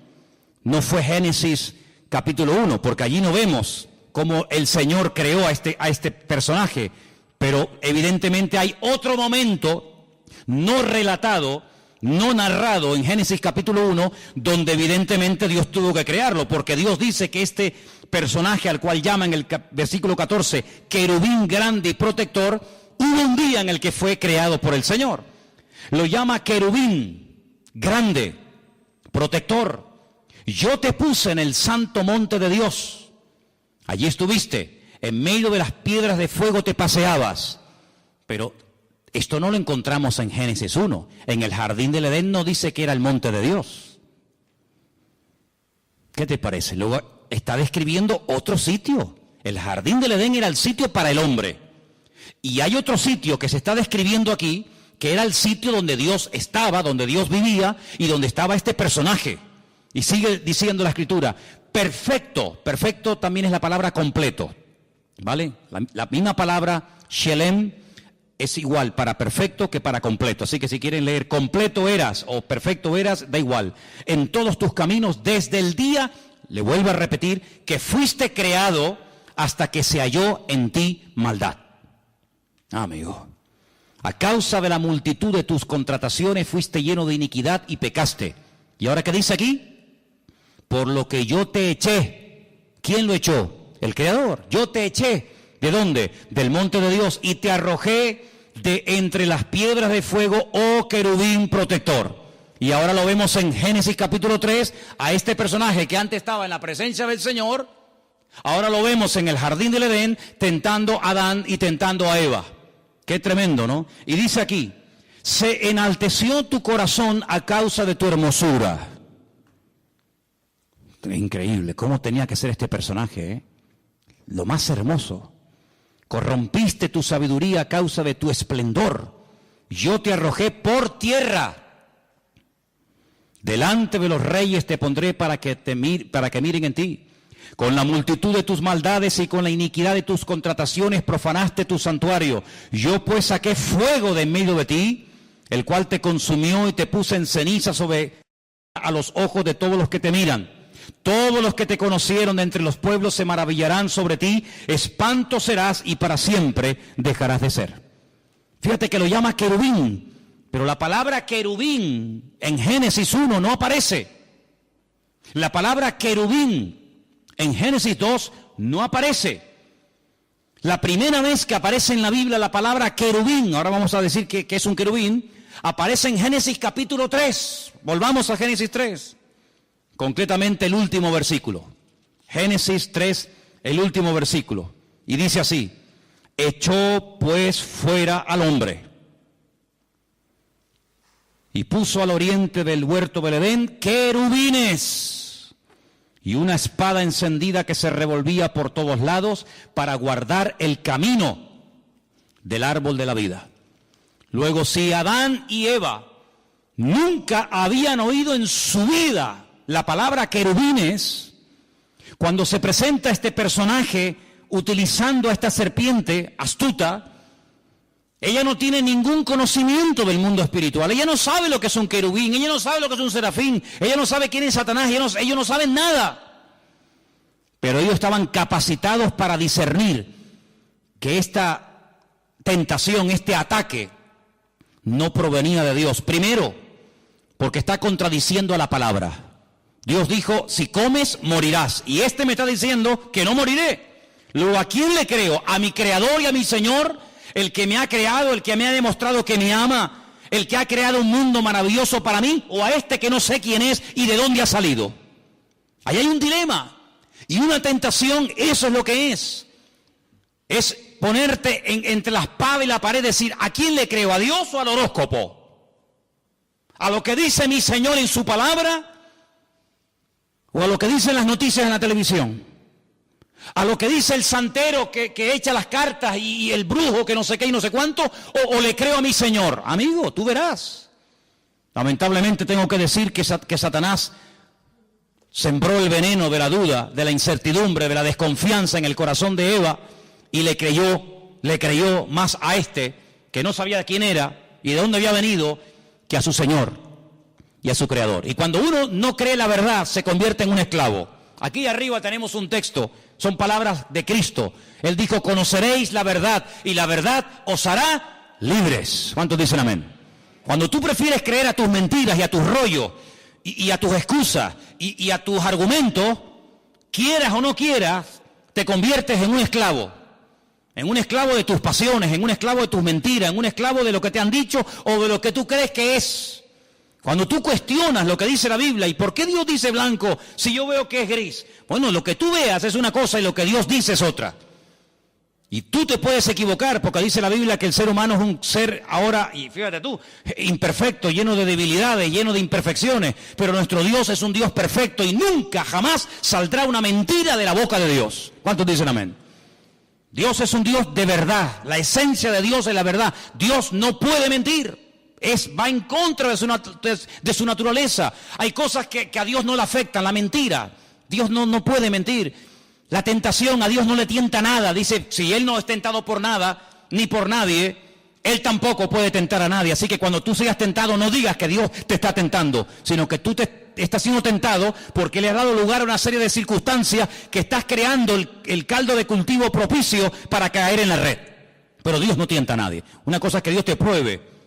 no fue Génesis capítulo 1, porque allí no vemos cómo el Señor creó a este personaje. Pero evidentemente hay otro momento no relatado, no narrado en Génesis capítulo 1, donde evidentemente Dios tuvo que crearlo, porque Dios dice que este personaje al cual llama en el versículo 14, querubín grande y protector, hubo un día en el que fue creado por el Señor. Lo llama querubín grande, protector. Yo te puse en el santo monte de Dios. Allí estuviste, en medio de las piedras de fuego te paseabas. Pero esto no lo encontramos en Génesis 1. En el jardín del Edén no dice que era el monte de Dios. ¿Qué te parece? Luego está describiendo otro sitio. El jardín del Edén era el sitio para el hombre. Y hay otro sitio que se está describiendo aquí, que era el sitio donde Dios estaba, donde Dios vivía y donde estaba este personaje. Y sigue diciendo la Escritura, perfecto. Perfecto también es la palabra completo. ¿Vale? La misma palabra, shelem, es igual para perfecto que para completo. Así que si quieren leer completo eras o perfecto eras, da igual. En todos tus caminos, desde el día, le vuelvo a repetir, que fuiste creado hasta que se halló en ti maldad. Amigo, a causa de la multitud de tus contrataciones fuiste lleno de iniquidad y pecaste. ¿Y ahora qué dice aquí? Por lo que yo te eché. ¿Quién lo echó? El Creador. Yo te eché. ¿De dónde? Del monte de Dios. Y te arrojé de entre las piedras de fuego, oh querubín protector. Y ahora lo vemos en Génesis capítulo 3, a este personaje que antes estaba en la presencia del Señor, ahora lo vemos en el jardín del Edén, tentando a Adán y tentando a Eva. Qué tremendo, ¿no? Y dice aquí, se enalteció tu corazón a causa de tu hermosura. Increíble, cómo tenía que ser este personaje, ¿eh? Lo más hermoso. Corrompiste tu sabiduría a causa de tu esplendor. Yo te arrojé por tierra. Delante de los reyes te pondré para que miren en ti. Con la multitud de tus maldades y con la iniquidad de tus contrataciones profanaste tu santuario. Yo pues saqué fuego de en medio de ti, el cual te consumió y te puse en ceniza sobre a los ojos de todos los que te miran. Todos los que te conocieron de entre los pueblos se maravillarán sobre ti, espanto serás y para siempre dejarás de ser. Fíjate que lo llama querubín, pero la palabra querubín en Génesis 1 no aparece. La palabra querubín en Génesis 2 no aparece. La primera vez que aparece en la Biblia la palabra querubín, ahora vamos a decir que es un querubín, aparece en Génesis capítulo 3. Volvamos a Génesis 3, concretamente el último versículo. Génesis 3, el último versículo. Y dice así: echó pues fuera al hombre y puso al oriente del huerto del Edén querubines y una espada encendida que se revolvía por todos lados para guardar el camino del árbol de la vida. Luego, si Adán y Eva nunca habían oído en su vida la palabra querubines, cuando se presenta este personaje utilizando a esta serpiente astuta, ella no tiene ningún conocimiento del mundo espiritual. Ella no sabe lo que es un querubín, ella no sabe lo que es un serafín, ella no sabe quién es Satanás, ellos no saben nada. Pero ellos estaban capacitados para discernir que esta tentación, este ataque, no provenía de Dios. Primero, porque está contradiciendo a la palabra. Dios dijo: si comes, morirás. Y este me está diciendo que no moriré. Luego, ¿a quién le creo? ¿A mi Creador y a mi Señor? El que me ha creado, el que me ha demostrado que me ama, el que ha creado un mundo maravilloso para mí, o a este que no sé quién es y de dónde ha salido. Ahí hay un dilema y una tentación. Eso es lo que es ponerte entre la espada y la pared, decir: ¿a quién le creo? ¿A Dios o al horóscopo? ¿A lo que dice mi Señor en su palabra? ¿O a lo que dicen las noticias en la televisión? ¿A lo que dice el santero que echa las cartas y el brujo que no sé qué y no sé cuánto? ¿O le creo a mi Señor? Amigo, tú verás. Lamentablemente tengo que decir que Satanás sembró el veneno de la duda, de la incertidumbre, de la desconfianza en el corazón de Eva, y le creyó más a este, que no sabía quién era y de dónde había venido, que a su Señor y a su Creador. Y cuando uno no cree la verdad, se convierte en un esclavo. Aquí arriba tenemos un texto, son palabras de Cristo. Él dijo: conoceréis la verdad y la verdad os hará libres. ¿Cuántos dicen amén? Cuando tú prefieres creer a tus mentiras y a tus rollos y a tus excusas y a tus argumentos, quieras o no quieras, te conviertes en un esclavo. En un esclavo de tus pasiones, en un esclavo de tus mentiras, en un esclavo de lo que te han dicho o de lo que tú crees que es. Cuando tú cuestionas lo que dice la Biblia, ¿y por qué Dios dice blanco si yo veo que es gris? Bueno, lo que tú veas es una cosa y lo que Dios dice es otra. Y tú te puedes equivocar, porque dice la Biblia que el ser humano es un ser ahora, y fíjate tú, imperfecto, lleno de debilidades, lleno de imperfecciones. Pero nuestro Dios es un Dios perfecto y nunca, jamás saldrá una mentira de la boca de Dios. ¿Cuántos dicen amén? Dios es un Dios de verdad, la esencia de Dios es la verdad. Dios no puede mentir. Va en contra de su naturaleza. Hay cosas que a Dios no le afectan, la mentira. Dios no puede mentir. La tentación, a Dios no le tienta nada. Dice: si Él no es tentado por nada, ni por nadie, Él tampoco puede tentar a nadie. Así que cuando tú seas tentado, no digas que Dios te está tentando, sino que tú estás siendo tentado porque le has dado lugar a una serie de circunstancias que estás creando el caldo de cultivo propicio para caer en la red. Pero Dios no tienta a nadie. Una cosa es que Dios te pruebe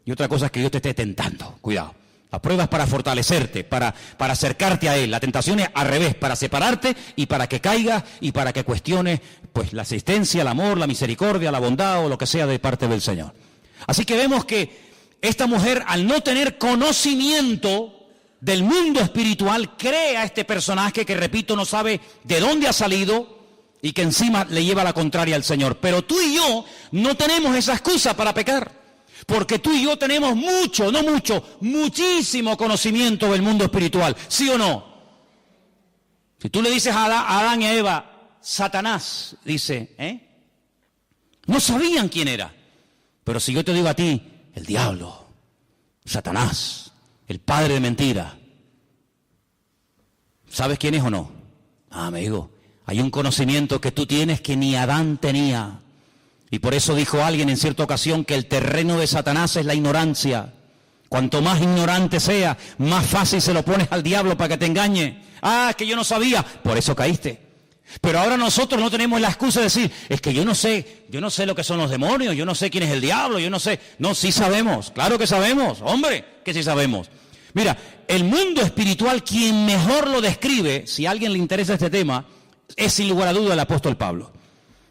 y otra cosa es que Dios te esté tentando. Cuidado. La prueba es para fortalecerte, para acercarte a Él. La tentación es al revés, para separarte y para que caigas y para que cuestiones pues la asistencia, el amor, la misericordia, la bondad o lo que sea de parte del Señor. Así que vemos que esta mujer, al no tener conocimiento del mundo espiritual, cree a este personaje que, repito, no sabe de dónde ha salido y que encima le lleva la contraria al Señor. Pero tú y yo no tenemos esa excusa para pecar. Porque tú y yo tenemos muchísimo conocimiento del mundo espiritual, ¿sí o no? Si tú le dices a Adán y a Eva, Satanás, dice, no sabían quién era. Pero si yo te digo a ti, el diablo, Satanás, el padre de mentira, ¿sabes quién es o no? Amigo, hay un conocimiento que tú tienes que ni Adán tenía. Y por eso dijo alguien en cierta ocasión que el terreno de Satanás es la ignorancia. Cuanto más ignorante sea, más fácil se lo pones al diablo para que te engañe. Ah, es que yo no sabía, por eso caíste. Pero ahora nosotros no tenemos la excusa de decir, es que yo no sé lo que son los demonios, yo no sé quién es el diablo, yo no sé. No, sí sabemos, claro que sabemos, hombre, que sí sabemos. Mira, el mundo espiritual, quien mejor lo describe, si a alguien le interesa este tema, es sin lugar a duda el apóstol Pablo.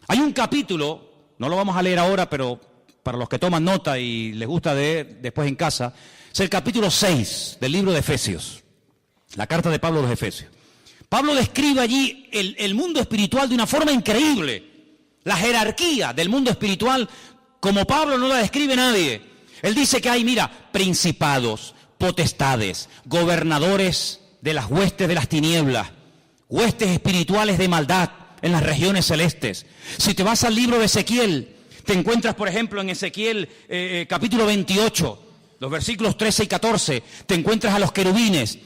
Hay un capítulo, no lo vamos a leer ahora, pero para los que toman nota y les gusta leer después en casa, es el capítulo 6 del libro de Efesios, la carta de Pablo a los Efesios. Pablo describe allí el mundo espiritual de una forma increíble. La jerarquía del mundo espiritual, como Pablo no la describe nadie. Él dice que hay, mira, principados, potestades, gobernadores de las huestes de las tinieblas, huestes espirituales de maldad en las regiones celestes. Si te vas al libro de Ezequiel, te encuentras, por ejemplo, en Ezequiel capítulo 28, los versículos 13 y 14, te encuentras a los querubines,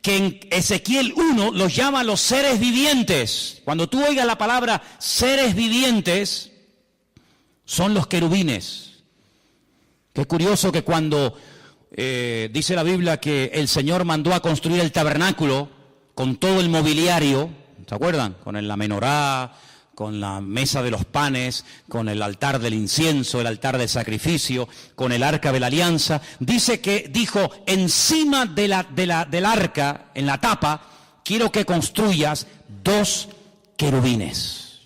que en Ezequiel 1 los llama los seres vivientes. Cuando tú oigas la palabra seres vivientes, son los querubines. Qué curioso que cuando dice la Biblia que el Señor mandó a construir el tabernáculo con todo el mobiliario, ¿se acuerdan? Con la menorá, con la mesa de los panes, con el altar del incienso, el altar del sacrificio, con el arca de la alianza. Dice que dijo, encima del arca, en la tapa, quiero que construyas 2 querubines,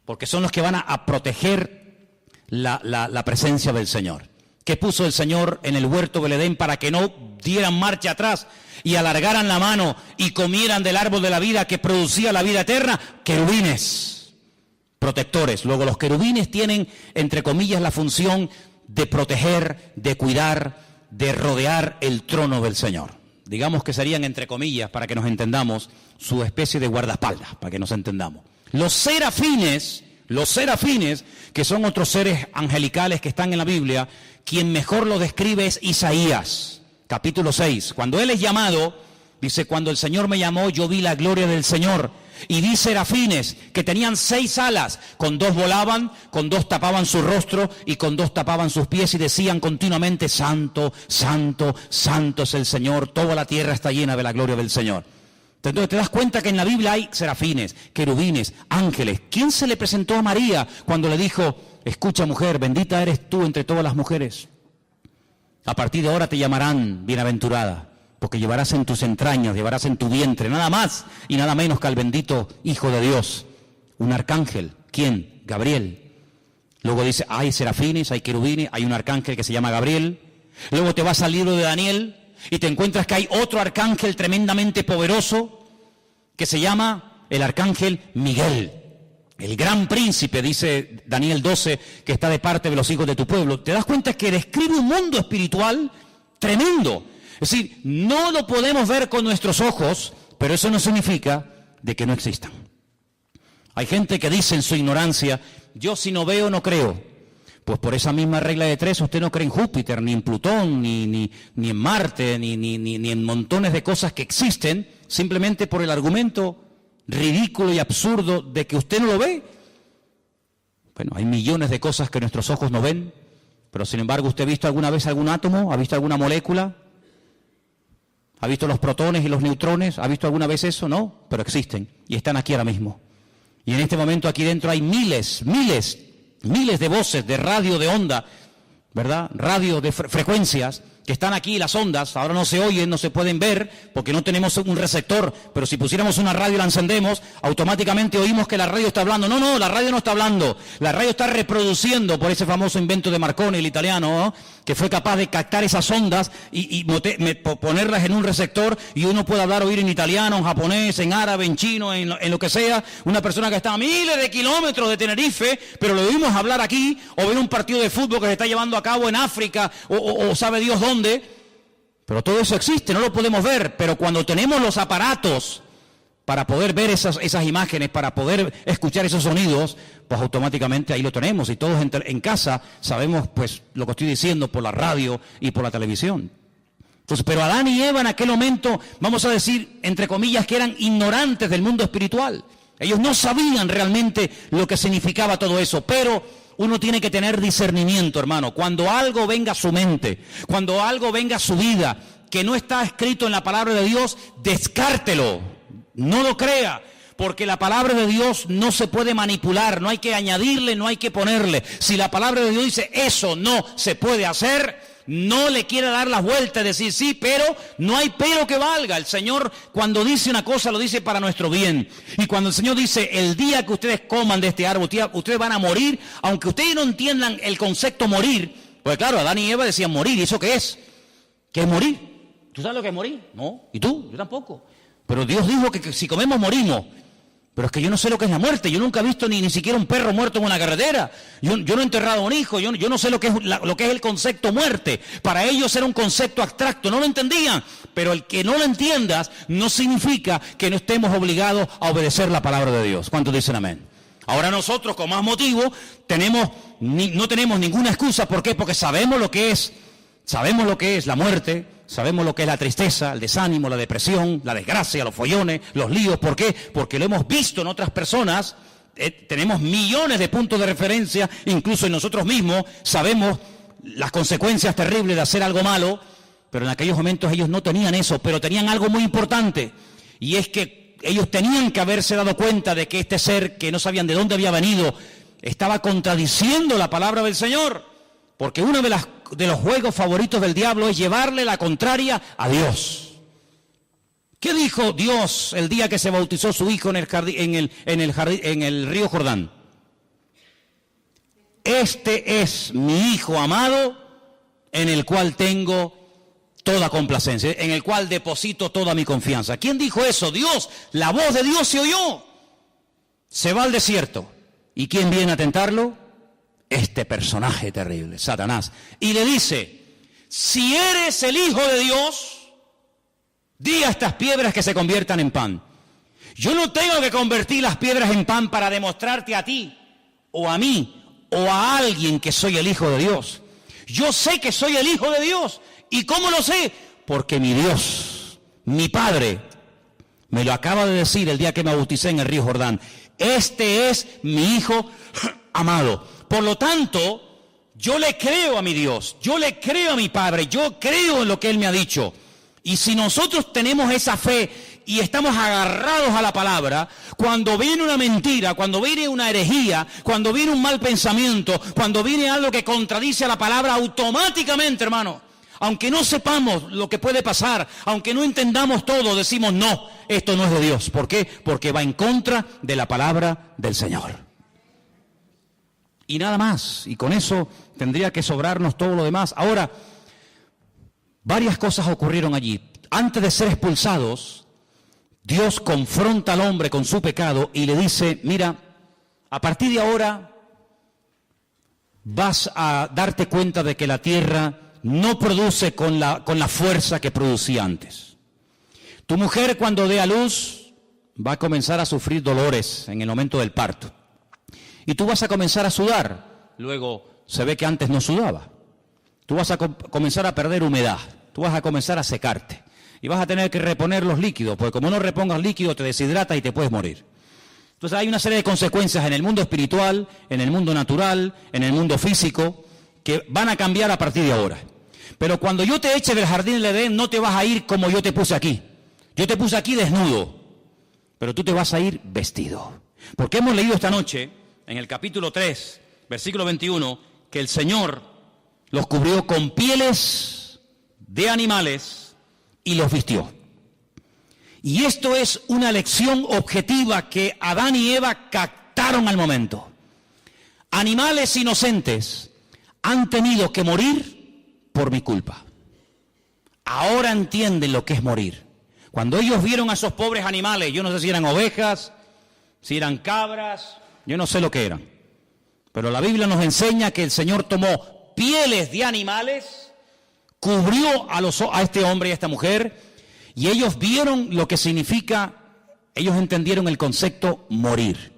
porque son los que van a proteger la presencia del Señor. ¿Qué puso el Señor en el huerto del Edén para que no dieran marcha atrás y alargaran la mano y comieran del árbol de la vida que producía la vida eterna? Querubines, protectores. Luego los querubines tienen, entre comillas, la función de proteger, de cuidar, de rodear el trono del Señor. Digamos que serían, entre comillas, para que nos entendamos, su especie de guardaespaldas, para que nos entendamos. Los serafines, que son otros seres angelicales que están en la Biblia, quien mejor lo describe es Isaías, capítulo 6. Cuando él es llamado, dice, cuando el Señor me llamó, yo vi la gloria del Señor. Y vi serafines que tenían 6 alas, con 2 volaban, con 2 tapaban su rostro y con 2 tapaban sus pies y decían continuamente, santo, santo, santo es el Señor, toda la tierra está llena de la gloria del Señor. Entonces te das cuenta que en la Biblia hay serafines, querubines, ángeles. ¿Quién se le presentó a María cuando le dijo, escucha mujer, bendita eres tú entre todas las mujeres? A partir de ahora te llamarán bienaventurada, porque llevarás en tus entrañas, llevarás en tu vientre, nada más y nada menos que al bendito Hijo de Dios. Un arcángel. ¿Quién? Gabriel. Luego dice, hay serafines, hay querubines, hay un arcángel que se llama Gabriel. Luego te vas al libro de Daniel y te encuentras que hay otro arcángel tremendamente poderoso que se llama el arcángel Miguel. El gran príncipe, dice Daniel 12, que está de parte de los hijos de tu pueblo. Te das cuenta que describe un mundo espiritual tremendo. Es decir, no lo podemos ver con nuestros ojos, pero eso no significa de que no existan. Hay gente que dice en su ignorancia, yo si no veo no creo. Pues por esa misma regla de 3 usted no cree en Júpiter, ni en Plutón, ni en Marte, ni en montones de cosas que existen, simplemente por el argumento ridículo y absurdo de que usted no lo ve. Bueno, hay millones de cosas que nuestros ojos no ven, pero sin embargo, ¿usted ha visto alguna vez algún átomo? ¿Ha visto alguna molécula? ¿Ha visto los protones y los neutrones? ¿Ha visto alguna vez eso? No, pero existen y están aquí ahora mismo. Y en este momento aquí dentro hay miles de voces de radio, de onda, ¿verdad? Radio de frecuencias que están aquí, las ondas, ahora no se oyen, no se pueden ver, porque no tenemos un receptor, pero si pusiéramos una radio y la encendemos, automáticamente oímos que la radio está hablando. No, la radio no está hablando, la radio está reproduciendo por ese famoso invento de Marconi, el italiano, ¿no? Que fue capaz de captar esas ondas y ponerlas en un receptor, y uno puede hablar, oír en italiano, en japonés, en árabe, en chino, en lo que sea, una persona que está a miles de kilómetros de Tenerife, pero lo oímos hablar aquí, o ver un partido de fútbol que se está llevando a cabo en África, o sabe Dios dónde. Pero todo eso existe, no lo podemos ver, pero cuando tenemos los aparatos para poder ver esas imágenes, para poder escuchar esos sonidos, pues automáticamente ahí lo tenemos, y todos en casa sabemos pues lo que estoy diciendo por la radio y por la televisión. Entonces, pero Adán y Eva en aquel momento, vamos a decir, entre comillas, que eran ignorantes del mundo espiritual. Ellos no sabían realmente lo que significaba todo eso, pero uno tiene que tener discernimiento, hermano. Cuando algo venga a su mente, cuando algo venga a su vida, que no está escrito en la palabra de Dios, descártelo, no lo crea, porque la palabra de Dios no se puede manipular, no hay que añadirle, no hay que ponerle. Si la palabra de Dios dice eso no se puede hacer, no le quiere dar las vueltas, decir sí, pero no hay pero que valga. El Señor, cuando dice una cosa, lo dice para nuestro bien. Y cuando el Señor dice, el día que ustedes coman de este árbol, ustedes van a morir, aunque ustedes no entiendan el concepto morir, porque claro, Adán y Eva decían morir, ¿y eso qué es? ¿Qué es morir? ¿Tú sabes lo que es morir? No. ¿Y tú? Yo tampoco. Pero Dios dijo que si comemos morimos. Pero es que yo no sé lo que es la muerte. Yo nunca he visto ni siquiera un perro muerto en una carretera. Yo no he enterrado a un hijo. Yo no sé lo que es el concepto muerte. Para ellos era un concepto abstracto. No lo entendían. Pero el que no lo entiendas no significa que no estemos obligados a obedecer la palabra de Dios. ¿Cuántos dicen amén? Ahora nosotros, con más motivo, no tenemos ninguna excusa. ¿Por qué? Porque sabemos lo que es. Sabemos lo que es la muerte. Sabemos lo que es la tristeza, el desánimo, la depresión, la desgracia, los follones, los líos. ¿Por qué? Porque lo hemos visto en otras personas. Tenemos millones de puntos de referencia, incluso en nosotros mismos. Sabemos las consecuencias terribles de hacer algo malo, pero en aquellos momentos ellos no tenían eso, pero tenían algo muy importante. Y es que ellos tenían que haberse dado cuenta de que este ser, que no sabían de dónde había venido, estaba contradiciendo la palabra del Señor. Porque uno de los juegos favoritos del diablo es llevarle la contraria a Dios. ¿Qué dijo Dios el día que se bautizó su hijo en el río Jordán? Este es mi hijo amado, en el cual tengo toda complacencia, en el cual deposito toda mi confianza. ¿Quién dijo eso? Dios. La voz de Dios se oyó. Se va al desierto. ¿Y quién viene a tentarlo? Este personaje terrible, Satanás. Y le dice, si eres el Hijo de Dios, di a estas piedras que se conviertan en pan. Yo no tengo que convertir las piedras en pan para demostrarte a ti, o a mí, o a alguien que soy el Hijo de Dios. Yo sé que soy el Hijo de Dios. ¿Y cómo lo sé? Porque mi Dios, mi Padre, me lo acaba de decir el día que me bauticé en el río Jordán. Este es mi Hijo amado. Por lo tanto, yo le creo a mi Dios, yo le creo a mi Padre, yo creo en lo que Él me ha dicho. Y si nosotros tenemos esa fe y estamos agarrados a la palabra, cuando viene una mentira, cuando viene una herejía, cuando viene un mal pensamiento, cuando viene algo que contradice a la palabra, automáticamente, hermano, aunque no sepamos lo que puede pasar, aunque no entendamos todo, decimos no, esto no es de Dios. ¿Por qué? Porque va en contra de la palabra del Señor. Y nada más, y con eso tendría que sobrarnos todo lo demás. Ahora, varias cosas ocurrieron allí. Antes de ser expulsados, Dios confronta al hombre con su pecado y le dice, mira, a partir de ahora vas a darte cuenta de que la tierra no produce con la fuerza que producía antes. Tu mujer, cuando dé a luz, va a comenzar a sufrir dolores en el momento del parto. Y tú vas a comenzar a sudar. Luego se ve que antes no sudaba. Tú vas a comenzar a perder humedad. Tú vas a comenzar a secarte. Y vas a tener que reponer los líquidos, porque como no repongas líquido te deshidratas y te puedes morir. Entonces hay una serie de consecuencias en el mundo espiritual, en el mundo natural, en el mundo físico, que van a cambiar a partir de ahora. Pero cuando yo te eche del jardín del Edén, no te vas a ir como yo te puse aquí. Yo te puse aquí desnudo, pero tú te vas a ir vestido. Porque hemos leído esta noche, en el capítulo 3, versículo 21, que el Señor los cubrió con pieles de animales y los vistió. Y esto es una lección objetiva que Adán y Eva captaron al momento. Animales inocentes han tenido que morir por mi culpa. Ahora entienden lo que es morir. Cuando ellos vieron a esos pobres animales, yo no sé si eran ovejas, si eran cabras, yo no sé lo que eran. Pero la Biblia nos enseña que el Señor tomó pieles de animales, cubrió a este hombre y a esta mujer, y ellos vieron lo que significa, ellos entendieron el concepto morir.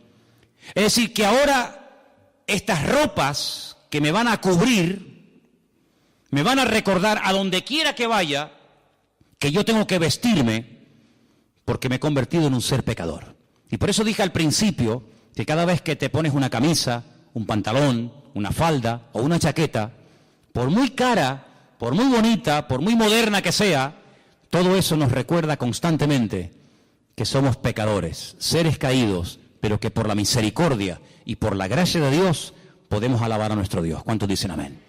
Es decir, que ahora estas ropas que me van a cubrir, me van a recordar a donde quiera que vaya, que yo tengo que vestirme porque me he convertido en un ser pecador. Y por eso dije al principio que cada vez que te pones una camisa, un pantalón, una falda o una chaqueta, por muy cara, por muy bonita, por muy moderna que sea, todo eso nos recuerda constantemente que somos pecadores, seres caídos, pero que por la misericordia y por la gracia de Dios podemos alabar a nuestro Dios. ¿Cuántos dicen amén?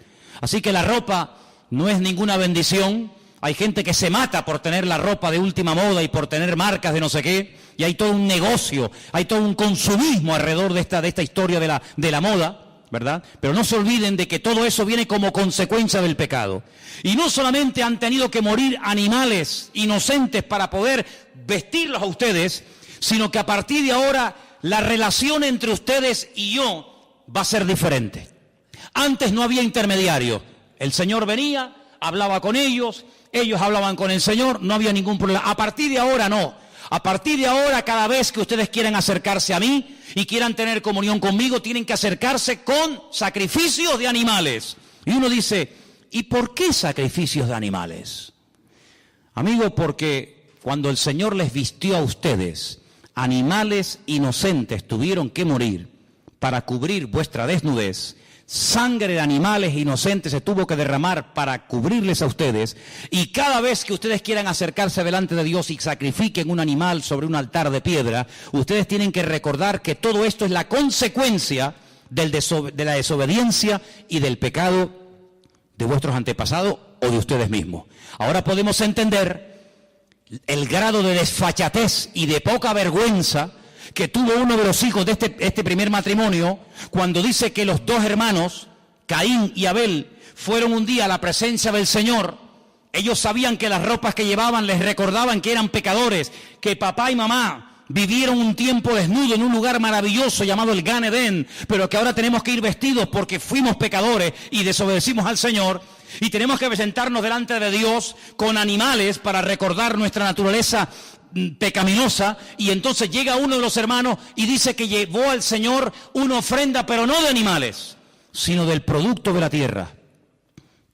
Así que la ropa no es ninguna bendición. Hay gente que se mata por tener la ropa de última moda y por tener marcas de no sé qué, y hay todo un negocio, hay todo un consumismo alrededor de esta historia de la moda, ¿verdad? Pero no se olviden de que todo eso viene como consecuencia del pecado. Y no solamente han tenido que morir animales inocentes para poder vestirlos a ustedes, sino que a partir de ahora la relación entre ustedes y yo va a ser diferente. Antes no había intermediario. El Señor venía, hablaba con ellos, ellos hablaban con el Señor, no había ningún problema. A partir de ahora no. A partir de ahora, cada vez que ustedes quieran acercarse a mí y quieran tener comunión conmigo, tienen que acercarse con sacrificios de animales. Y uno dice, ¿y por qué sacrificios de animales? Amigo, porque cuando el Señor les vistió a ustedes, animales inocentes tuvieron que morir para cubrir vuestra desnudez. Sangre de animales inocentes se tuvo que derramar para cubrirles a ustedes, y cada vez que ustedes quieran acercarse delante de Dios y sacrifiquen un animal sobre un altar de piedra, ustedes tienen que recordar que todo esto es la consecuencia de la desobediencia y del pecado de vuestros antepasados o de ustedes mismos. Ahora podemos entender el grado de desfachatez y de poca vergüenza que tuvo uno de los hijos de este primer matrimonio, cuando dice que los dos hermanos, Caín y Abel, fueron un día a la presencia del Señor. Ellos sabían que las ropas que llevaban les recordaban que eran pecadores, que papá y mamá vivieron un tiempo desnudo en un lugar maravilloso llamado el Gan Edén, pero que ahora tenemos que ir vestidos porque fuimos pecadores y desobedecimos al Señor, y tenemos que presentarnos delante de Dios con animales para recordar nuestra naturaleza pecaminosa. Y entonces llega uno de los hermanos y dice que llevó al Señor una ofrenda, pero no de animales, sino del producto de la tierra: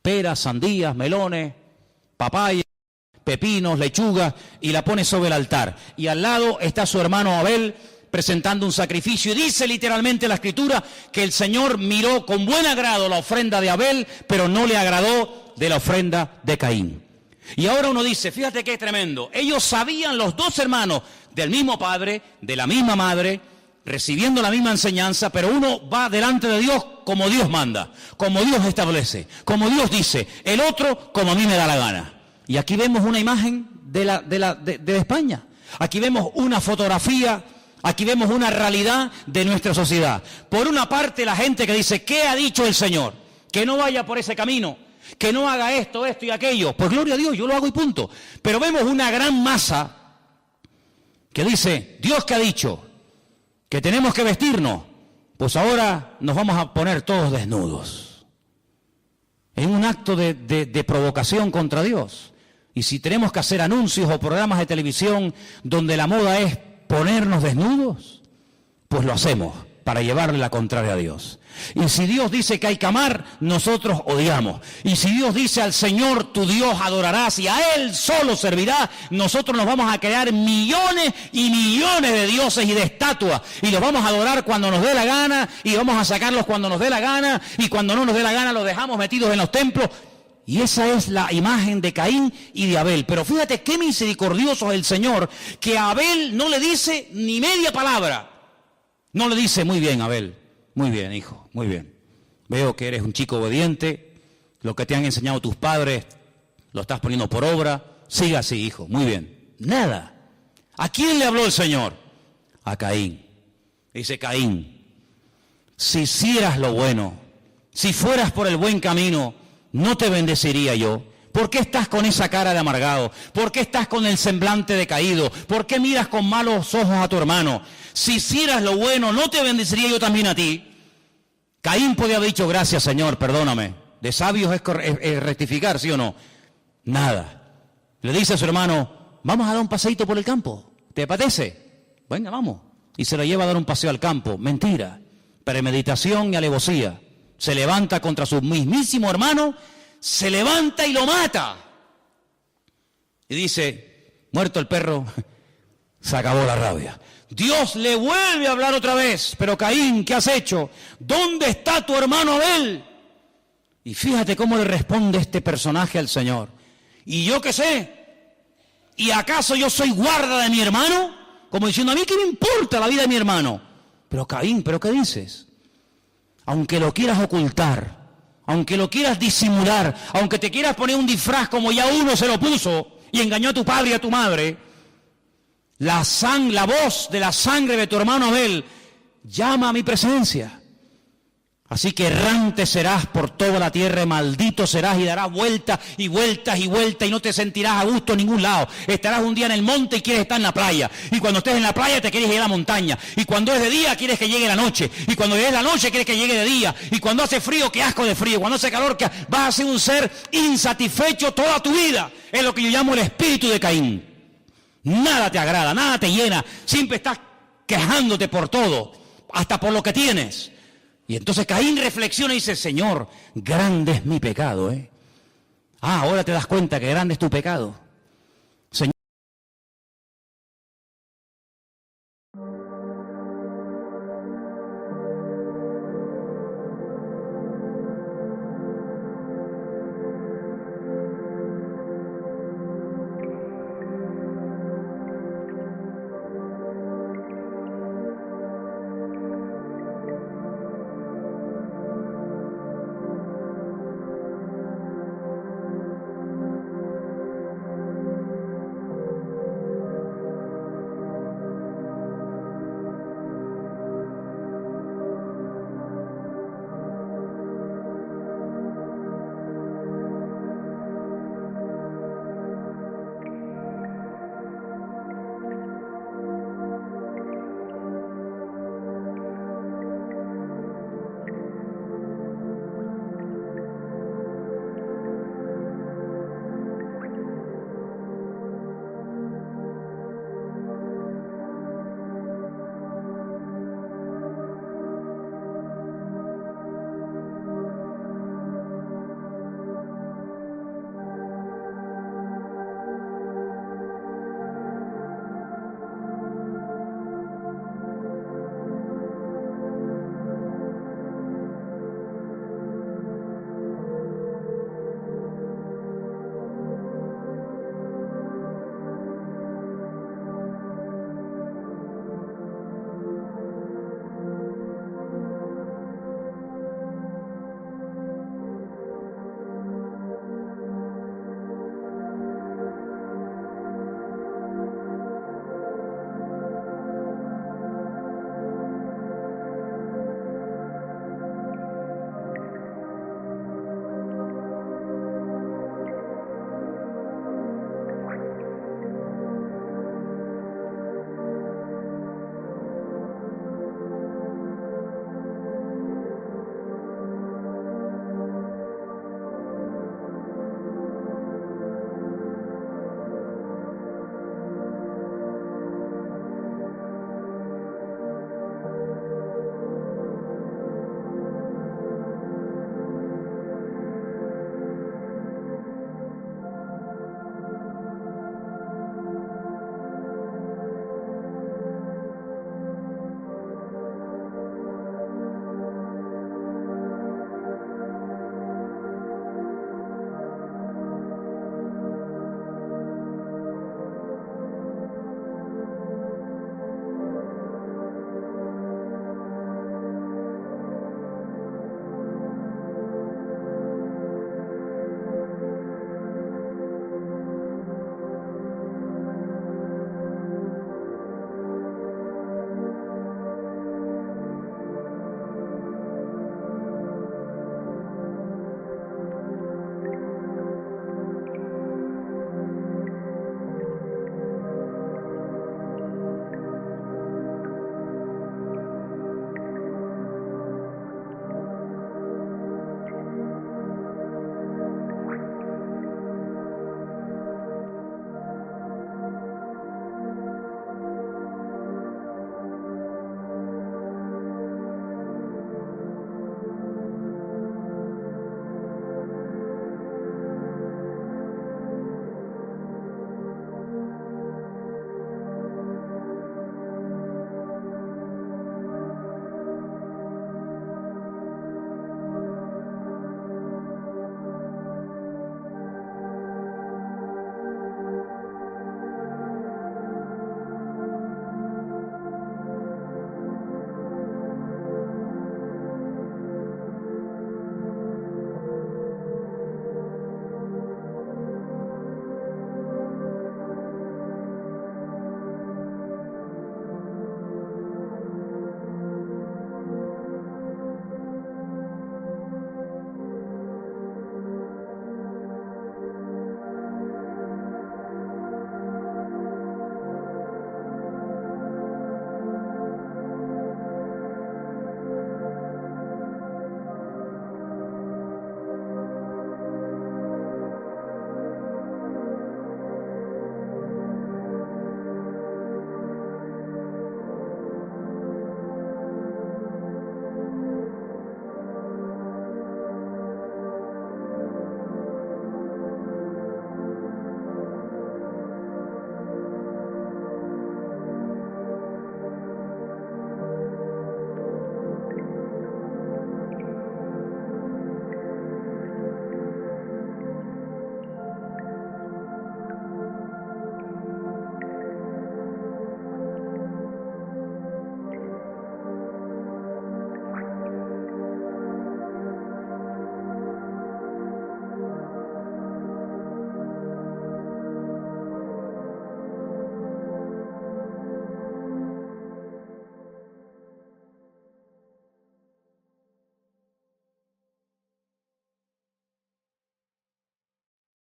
peras, sandías, melones, papayas, pepinos, lechugas, y la pone sobre el altar. Y al lado está su hermano Abel presentando un sacrificio, y dice literalmente la Escritura que el Señor miró con buen agrado la ofrenda de Abel, pero no le agradó de la ofrenda de Caín. Y ahora uno dice, fíjate qué tremendo, ellos sabían, los dos hermanos, del mismo padre, de la misma madre, recibiendo la misma enseñanza, pero uno va delante de Dios como Dios manda, como Dios establece, como Dios dice, el otro como a mí me da la gana. Y aquí vemos una imagen de España, aquí vemos una fotografía, aquí vemos una realidad de nuestra sociedad. Por una parte, la gente que dice, ¿qué ha dicho el Señor? Que no vaya por ese camino, que no haga esto y aquello. Pues gloria a Dios, yo lo hago y punto. Pero vemos una gran masa que dice, Dios que ha dicho que tenemos que vestirnos, pues ahora nos vamos a poner todos desnudos. Es un acto de provocación contra Dios. Y si tenemos que hacer anuncios o programas de televisión donde la moda es ponernos desnudos, pues lo hacemos para llevarle la contraria a Dios. Y si Dios dice que hay que amar, nosotros odiamos. Y si Dios dice al Señor tu Dios adorarás y a Él solo servirás, nosotros nos vamos a crear millones y millones de dioses y de estatuas, y los vamos a adorar cuando nos dé la gana, y vamos a sacarlos cuando nos dé la gana, y cuando no nos dé la gana los dejamos metidos en los templos. Y esa es la imagen de Caín y de Abel. Pero fíjate qué misericordioso es el Señor, que a Abel no le dice ni media palabra. No le dice, muy bien, Abel, muy bien, hijo, muy bien. Veo que eres un chico obediente, lo que te han enseñado tus padres lo estás poniendo por obra, siga así, hijo, muy bien. Nada. ¿A quién le habló el Señor? A Caín. Dice, Caín, si hicieras lo bueno, si fueras por el buen camino, ¿no te bendeciría yo? ¿Por qué estás con esa cara de amargado? ¿Por qué estás con el semblante decaído? ¿Por qué miras con malos ojos a tu hermano? Si hicieras lo bueno, ¿no te bendeciría yo también a ti? Caín podía haber dicho, gracias Señor, perdóname. De sabios es rectificar, ¿sí o no? Nada. Le dice a su hermano, vamos a dar un paseíto por el campo. ¿Te apetece? Venga, vamos. Y se lo lleva a dar un paseo al campo. Mentira. Premeditación y alevosía. Se levanta contra su mismísimo hermano, se levanta y lo mata. Y dice, muerto el perro, se acabó la rabia. Dios le vuelve a hablar otra vez, pero Caín, ¿qué has hecho? ¿Dónde está tu hermano Abel? Y fíjate cómo le responde este personaje al Señor. ¿Y yo qué sé? ¿Y acaso yo soy guarda de mi hermano? Como diciendo, a mí qué me importa la vida de mi hermano. Pero Caín, ¿pero qué dices? Aunque lo quieras ocultar, aunque lo quieras disimular, aunque te quieras poner un disfraz como ya uno se lo puso y engañó a tu padre y a tu madre, la voz de la sangre de tu hermano Abel llama a mi presencia. Así que errante serás por toda la tierra, maldito serás y darás vueltas y vueltas y vueltas y no te sentirás a gusto en ningún lado. Estarás un día en el monte y quieres estar en la playa. Y cuando estés en la playa te quieres ir a la montaña. Y cuando es de día quieres que llegue la noche. Y cuando llegue la noche quieres que llegue de día. Y cuando hace frío, qué asco de frío. Cuando hace calor, que vas a ser un ser insatisfecho toda tu vida. Es lo que yo llamo el espíritu de Caín. Nada te agrada, nada te llena. Siempre estás quejándote por todo, hasta por lo que tienes. Y entonces Caín reflexiona y dice, Señor, grande es mi pecado, ¿eh? Ahora te das cuenta que grande es tu pecado.